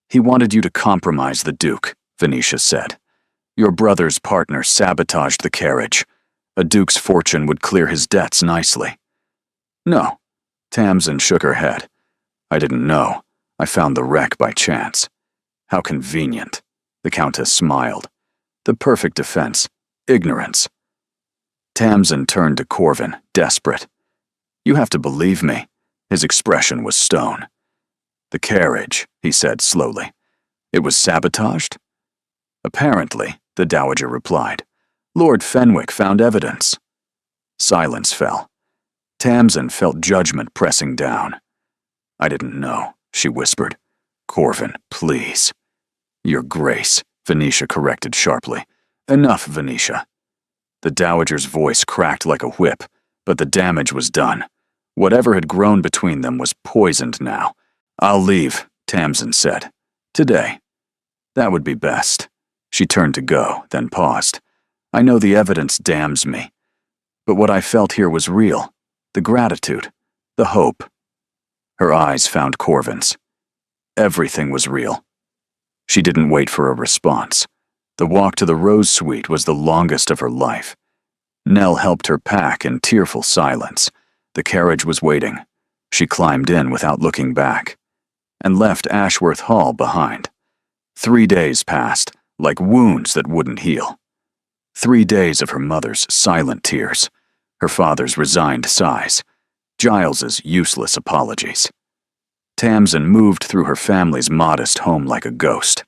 He wanted you to compromise the Duke, Venetia said. Your brother's partner sabotaged the carriage. A Duke's fortune would clear his debts nicely. No. Tamsin shook her head. I didn't know. I found the wreck by chance. How convenient. The Countess smiled. The perfect defense. Ignorance. Tamsin turned to Corvin, desperate. You have to believe me. His expression was stone. The carriage, he said slowly. It was sabotaged? Apparently, the Dowager replied. Lord Fenwick found evidence. Silence fell. Tamsin felt judgment pressing down. I didn't know, she whispered. Corvin, please. Your Grace, Venetia corrected sharply. Enough, Venetia. The Dowager's voice cracked like a whip, but the damage was done. Whatever had grown between them was poisoned now. I'll leave, Tamsin said. Today. That would be best. She turned to go, then paused. I know the evidence damns me, but what I felt here was real. The gratitude, the hope. Her eyes found Corvin's. Everything was real. She didn't wait for a response. The walk to the Rose Suite was the longest of her life. Nell helped her pack in tearful silence. The carriage was waiting. She climbed in without looking back, and left Ashworth Hall behind. 3 days passed, like wounds that wouldn't heal. 3 days of her mother's silent tears, her father's resigned sighs, Giles's useless apologies. Tamsin moved through her family's modest home like a ghost.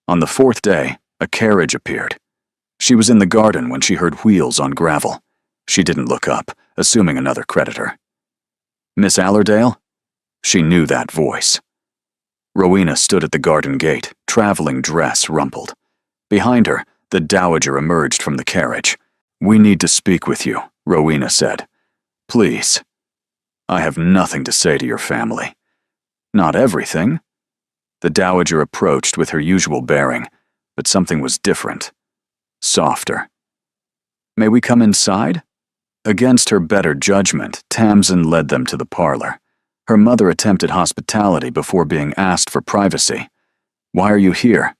On the 4th day, a carriage appeared. She was in the garden when she heard wheels on gravel. She didn't look up, assuming another creditor. Miss Allerdale? She knew that voice. Rowena stood at the garden gate, traveling dress rumpled. Behind her, the dowager emerged from the carriage. We need to speak with you, Rowena said. Please. I have nothing to say to your family. Not everything. The dowager approached with her usual bearing, but something was different. Softer. May we come inside? Against her better judgment, Tamsin led them to the parlor. Her mother attempted hospitality before being asked for privacy. Why are you here?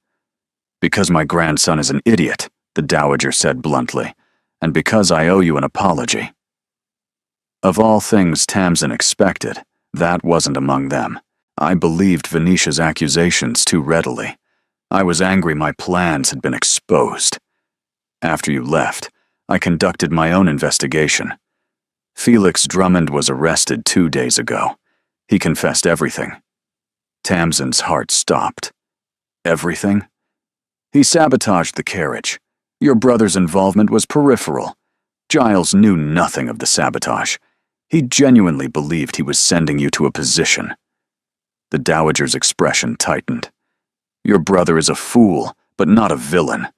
Because my grandson is an idiot, the dowager said bluntly, and because I owe you an apology. Of all things Tamsin expected, that wasn't among them. I believed Venetia's accusations too readily. I was angry my plans had been exposed. After you left, I conducted my own investigation. Felix Drummond was arrested 2 days ago. He confessed everything. Tamsin's heart stopped. Everything? He sabotaged the carriage. Your brother's involvement was peripheral. Giles knew nothing of the sabotage. He genuinely believed he was sending you to a position. The dowager's expression tightened. Your brother is a fool, but not a villain.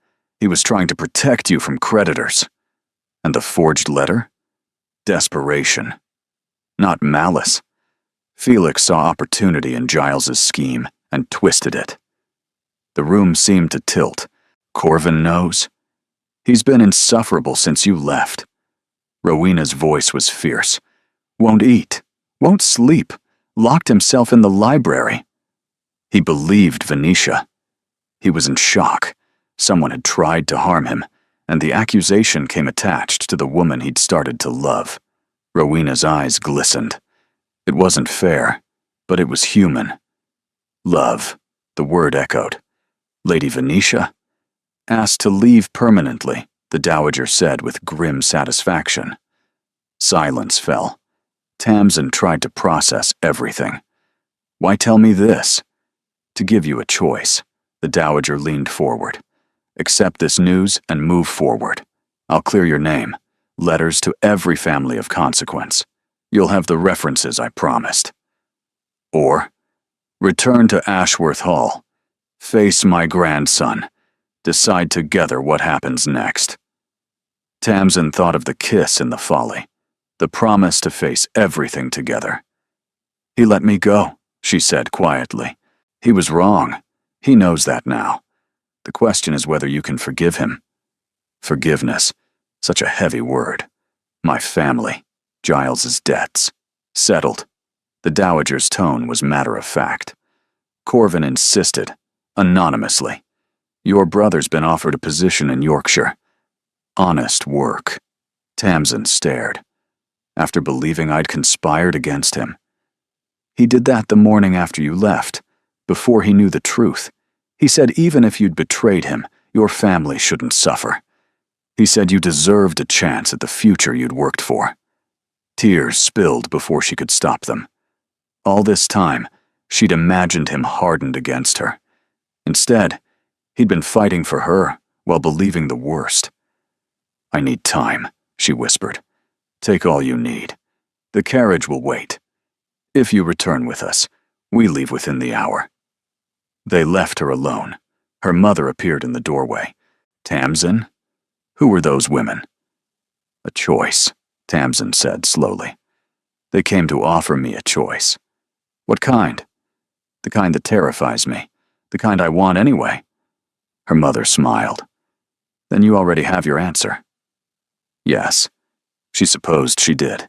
He was trying to protect you from creditors. And the forged letter? Desperation. Not malice. Felix saw opportunity in Giles's scheme and twisted it. The room seemed to tilt. Corvin knows. He's been insufferable since you left. Rowena's voice was fierce. Won't eat. Won't sleep. Locked himself in the library. He believed Venetia. He was in shock. Someone had tried to harm him, and the accusation came attached to the woman he'd started to love. Rowena's eyes glistened. It wasn't fair, but it was human. Love, the word echoed. Lady Venetia? Asked to leave permanently, the dowager said with grim satisfaction. Silence fell. Tamsin tried to process everything. Why tell me this? To give you a choice. The dowager leaned forward. Accept this news and move forward. I'll clear your name. Letters to every family of consequence. You'll have the references I promised. Or, return to Ashworth Hall. Face my grandson. Decide together what happens next. Tamsin thought of the kiss in the folly. The promise to face everything together. He let me go, she said quietly. He was wrong. He knows that now. The question is whether you can forgive him. Forgiveness. Such a heavy word. My family. Giles's debts. Settled. The dowager's tone was matter-of-fact. Corvin insisted, anonymously. Your brother's been offered a position in Yorkshire. Honest work. Tamsin stared. After believing I'd conspired against him. He did that the morning after you left, before he knew the truth. He said even if you'd betrayed him, your family shouldn't suffer. He said you deserved a chance at the future you'd worked for. Tears spilled before she could stop them. All this time, she'd imagined him hardened against her. Instead, he'd been fighting for her while believing the worst. I need time, she whispered. Take all you need. The carriage will wait. If you return with us, we leave within the hour. They left her alone. Her mother appeared in the doorway. Tamsin? Who were those women? A choice, Tamsin said slowly. They came to offer me a choice. What kind? The kind that terrifies me. The kind I want anyway. Her mother smiled. Then you already have your answer. Yes, she supposed she did.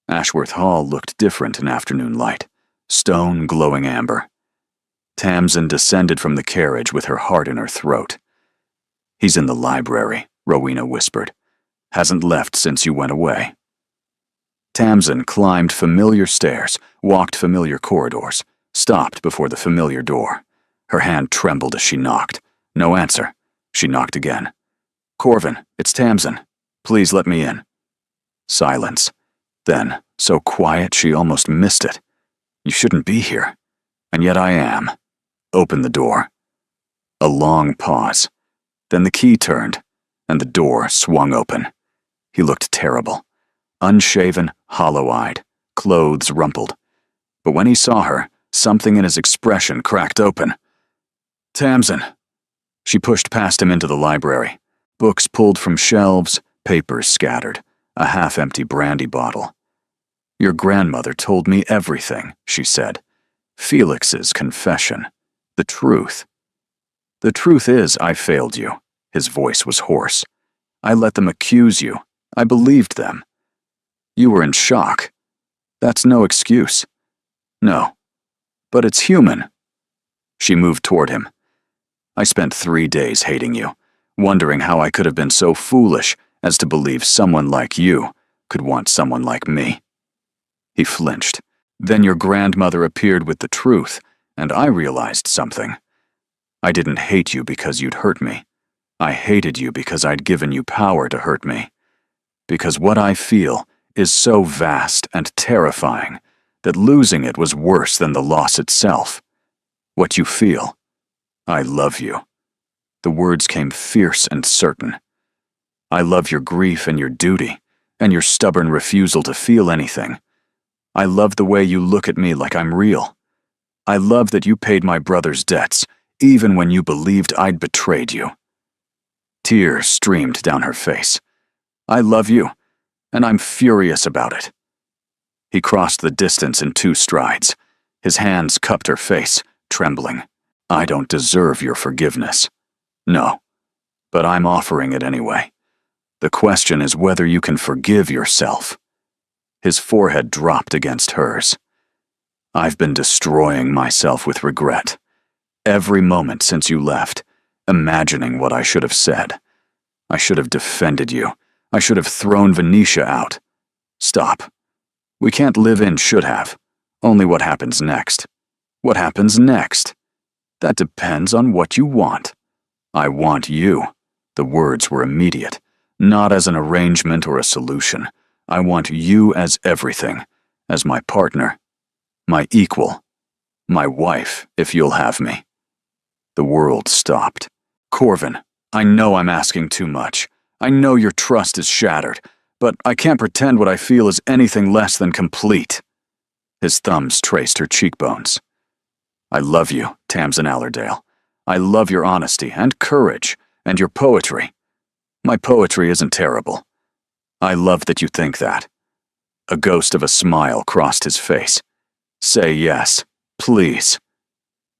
Ashworth Hall looked different in afternoon light, stone glowing amber. Tamsin descended from the carriage with her heart in her throat. He's in the library, Rowena whispered. Hasn't left since you went away. Tamsin climbed familiar stairs, walked familiar corridors, stopped before the familiar door. Her hand trembled as she knocked. No answer. She knocked again. Corvin, it's Tamsin. Please let me in. Silence. Then, so quiet she almost missed it. You shouldn't be here. And yet I am. Open the door. A long pause. Then the key turned, and the door swung open. He looked terrible. Unshaven, hollow-eyed, clothes rumpled. But when he saw her, something in his expression cracked open. Tamsin. She pushed past him into the library. Books pulled from shelves, papers scattered, a half-empty brandy bottle. Your grandmother told me everything, she said. Felix's confession. The truth. The truth is, I failed you. His voice was hoarse. I let them accuse you. I believed them. You were in shock. That's no excuse. No. But it's human. She moved toward him. I spent 3 days hating you, wondering how I could have been so foolish as to believe someone like you could want someone like me. He flinched. Then your grandmother appeared with the truth, and I realized something. I didn't hate you because you'd hurt me. I hated you because I'd given you power to hurt me. Because what I feel is so vast and terrifying that losing it was worse than the loss itself. What you feel. I love you. The words came fierce and certain. I love your grief and your duty, and your stubborn refusal to feel anything. I love the way you look at me like I'm real. I love that you paid my brother's debts, even when you believed I'd betrayed you. Tears streamed down her face. I love you, and I'm furious about it. He crossed the distance in 2 strides. His hands cupped her face, trembling. I don't deserve your forgiveness. No, but I'm offering it anyway. The question is whether you can forgive yourself. His forehead dropped against hers. I've been destroying myself with regret. Every moment since you left, imagining what I should have said. I should have defended you. I should have thrown Venetia out. Stop. We can't live in should have. Only what happens next. What happens next? That depends on what you want. I want you. The words were immediate, not as an arrangement or a solution. I want you as everything, as my partner, my equal, my wife, if you'll have me. The world stopped. Corvin, I know I'm asking too much. I know your trust is shattered, but I can't pretend what I feel is anything less than complete. His thumbs traced her cheekbones. I love you, Tamsin Allerdale. I love your honesty and courage and your poetry. My poetry isn't terrible. I love that you think that. A ghost of a smile crossed his face. Say yes, please.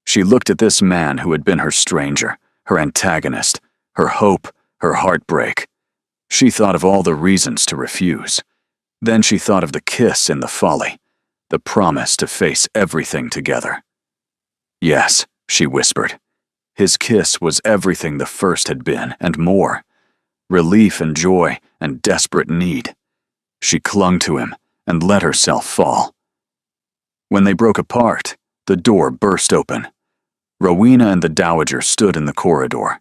She looked at this man who had been her stranger, her antagonist, her hope, her heartbreak. She thought of all the reasons to refuse. Then she thought of the kiss in the folly, the promise to face everything together. Yes, she whispered. His kiss was everything the first had been, and more. Relief and joy and desperate need. She clung to him and let herself fall. When they broke apart, the door burst open. Rowena and the Dowager stood in the corridor.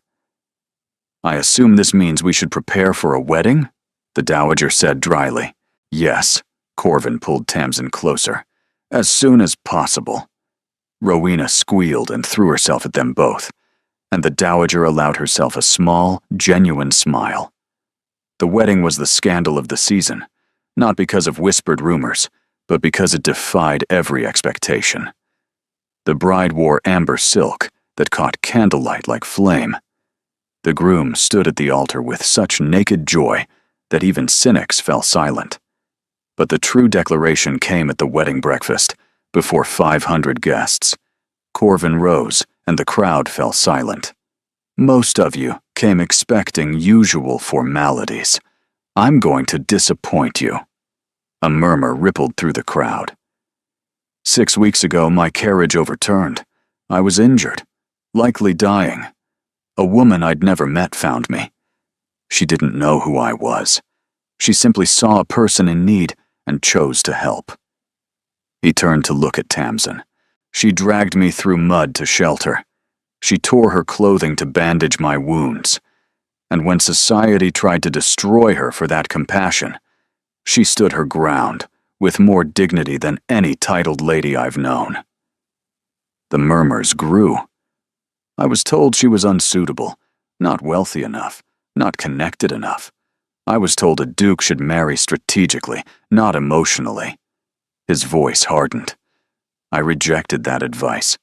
I assume this means we should prepare for a wedding? The Dowager said dryly. Yes, Corvin pulled Tamsin closer. As soon as possible. Rowena squealed and threw herself at them both, and the Dowager allowed herself a small, genuine smile. The wedding was the scandal of the season, not because of whispered rumors, but because it defied every expectation. The bride wore amber silk that caught candlelight like flame. The groom stood at the altar with such naked joy that even cynics fell silent. But the true declaration came at the wedding breakfast, before 500 guests. Corvin rose, and the crowd fell silent. Most of you came expecting usual formalities. I'm going to disappoint you." A murmur rippled through the crowd. 6 weeks ago, my carriage overturned. I was injured, likely dying. A woman I'd never met found me. She didn't know who I was. She simply saw a person in need and chose to help. He turned to look at Tamsin. She dragged me through mud to shelter. She tore her clothing to bandage my wounds. And when society tried to destroy her for that compassion, she stood her ground with more dignity than any titled lady I've known. The murmurs grew. I was told she was unsuitable, not wealthy enough, not connected enough. I was told a duke should marry strategically, not emotionally. His voice hardened. I rejected that advice,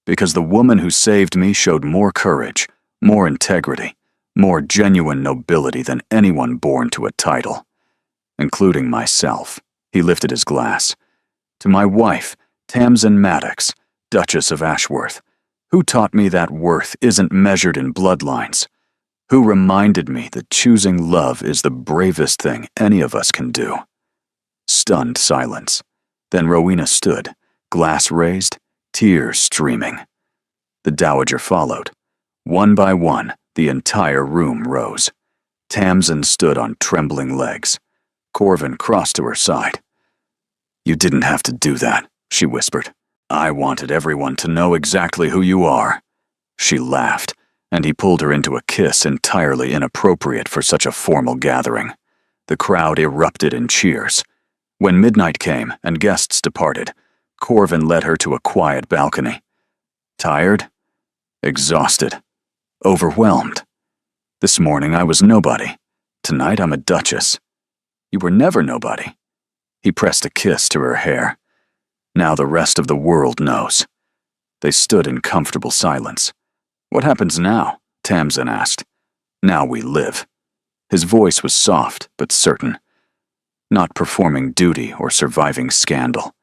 because the woman who saved me showed more courage, more integrity, more genuine nobility than anyone born to a title, including myself. He lifted his glass. To my wife, Tamsin Maddox, Duchess of Ashworth, who taught me that worth isn't measured in bloodlines, who reminded me that choosing love is the bravest thing any of us can do. Stunned silence. Then Rowena stood, glass raised, tears streaming. The dowager followed. One by one, the entire room rose. Tamsin stood on trembling legs. Corvin crossed to her side. "You didn't have to do that," she whispered. "I wanted everyone to know exactly who you are." She laughed, and he pulled her into a kiss entirely inappropriate for such a formal gathering. The crowd erupted in cheers. When midnight came and guests departed, Corvin led her to a quiet balcony. Tired? Exhausted? Overwhelmed? This morning I was nobody. Tonight I'm a duchess. You were never nobody. He pressed a kiss to her hair. Now the rest of the world knows. They stood in comfortable silence. "What happens now?" Tamsin asked. "Now we live." His voice was soft but certain. Not performing duty or surviving scandal.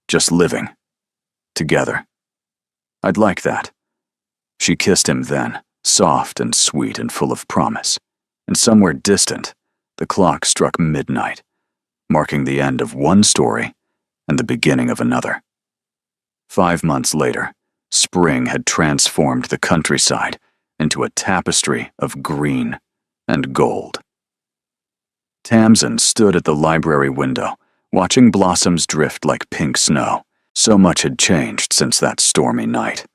Just living. Together. I'd like that. She kissed him then, soft and sweet and full of promise. And somewhere distant, the clock struck midnight, marking the end of one story and the beginning of another. 5 months later, spring had transformed the countryside into a tapestry of green and gold. Tamsin stood at the library window, watching blossoms drift like pink snow. So much had changed since that stormy night.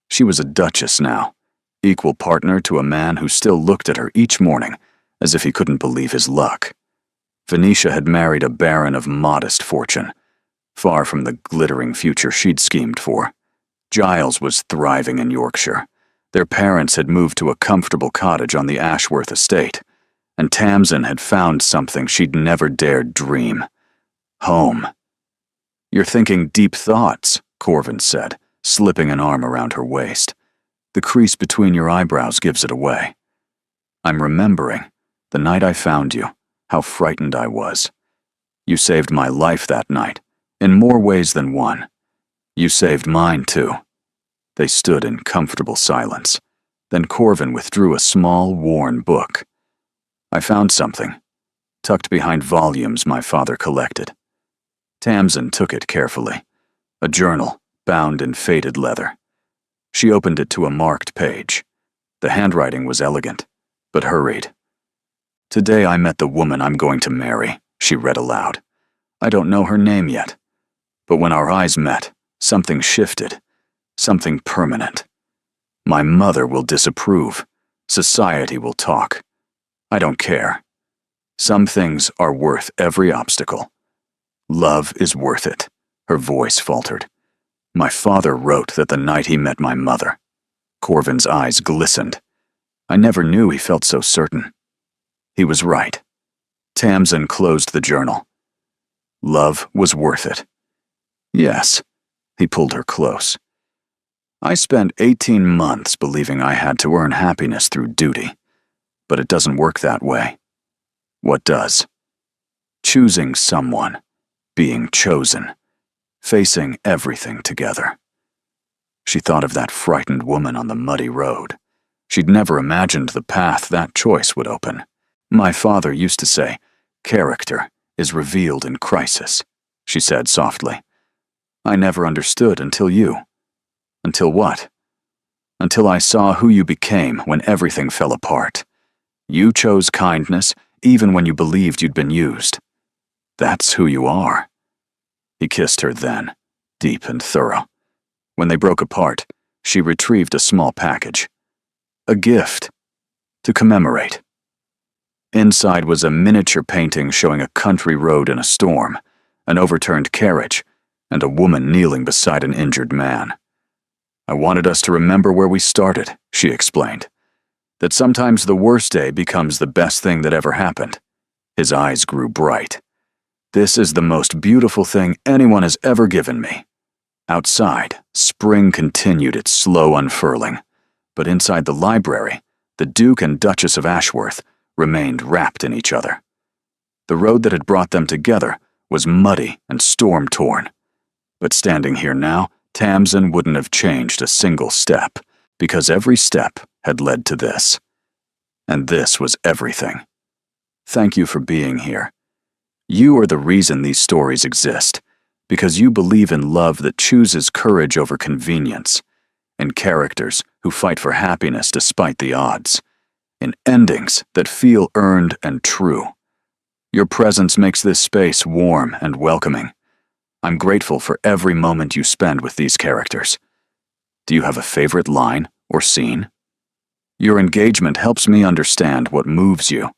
She was a duchess now, equal partner to a man who still looked at her each morning as if he couldn't believe his luck. Venetia had married a baron of modest fortune, far from the glittering future she'd schemed for. Giles was thriving in Yorkshire. Their parents had moved to a comfortable cottage on the Ashworth estate, and Tamsin had found something she'd never dared dream. Home. "You're thinking deep thoughts," Corvin said, slipping an arm around her waist. "The crease between your eyebrows gives it away." "I'm remembering, the night I found you, how frightened I was. You saved my life that night, in more ways than one. You saved mine, too." They stood in comfortable silence. Then Corvin withdrew a small, worn book. "I found something, tucked behind volumes my father collected." Tamsin took it carefully. A journal, bound in faded leather. She opened it to a marked page. The handwriting was elegant, but hurried. "Today I met the woman I'm going to marry," she read aloud. "I don't know her name yet, but when our eyes met, something shifted, something permanent. My mother will disapprove. Society will talk. I don't care. Some things are worth every obstacle. Love is worth it." Her voice faltered. "My father wrote that the night he met my mother." Corvin's eyes glistened. I never knew he felt so certain. He was right. Tamsin closed the journal. Love was worth it. "Yes." He pulled her close. "I spent 18 months believing I had to earn happiness through duty, but it doesn't work that way. What does? Choosing someone, being chosen, facing everything together." She thought of that frightened woman on the muddy road. She'd never imagined the path that choice would open. My father used to say, "Character is revealed in crisis," she said softly. I never understood until you. Until what? Until I saw who you became when everything fell apart. You chose kindness even when you believed you'd been used. That's who you are. He kissed her then, deep and thorough. When they broke apart, she retrieved a small package. A gift. To commemorate. Inside was a miniature painting showing a country road in a storm, an overturned carriage, and a woman kneeling beside an injured man. I wanted us to remember where we started, she explained. That sometimes the worst day becomes the best thing that ever happened. His eyes grew bright. This is the most beautiful thing anyone has ever given me. Outside, spring continued its slow unfurling, but inside the library, the Duke and Duchess of Ashworth remained wrapped in each other. The road that had brought them together was muddy and storm-torn, but standing here now, Tamsin wouldn't have changed a single step, because every step had led to this. And this was everything. Thank you for being here. You are the reason these stories exist, because you believe in love that chooses courage over convenience, in characters who fight for happiness despite the odds, in endings that feel earned and true. Your presence makes this space warm and welcoming. I'm grateful for every moment you spend with these characters. Do you have a favorite line or scene? Your engagement helps me understand what moves you,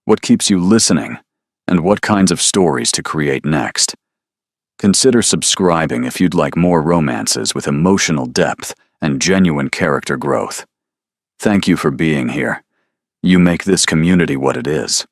what keeps you listening, and what kinds of stories to create next. Consider subscribing if you'd like more romances with emotional depth and genuine character growth. Thank you for being here. You make this community what it is.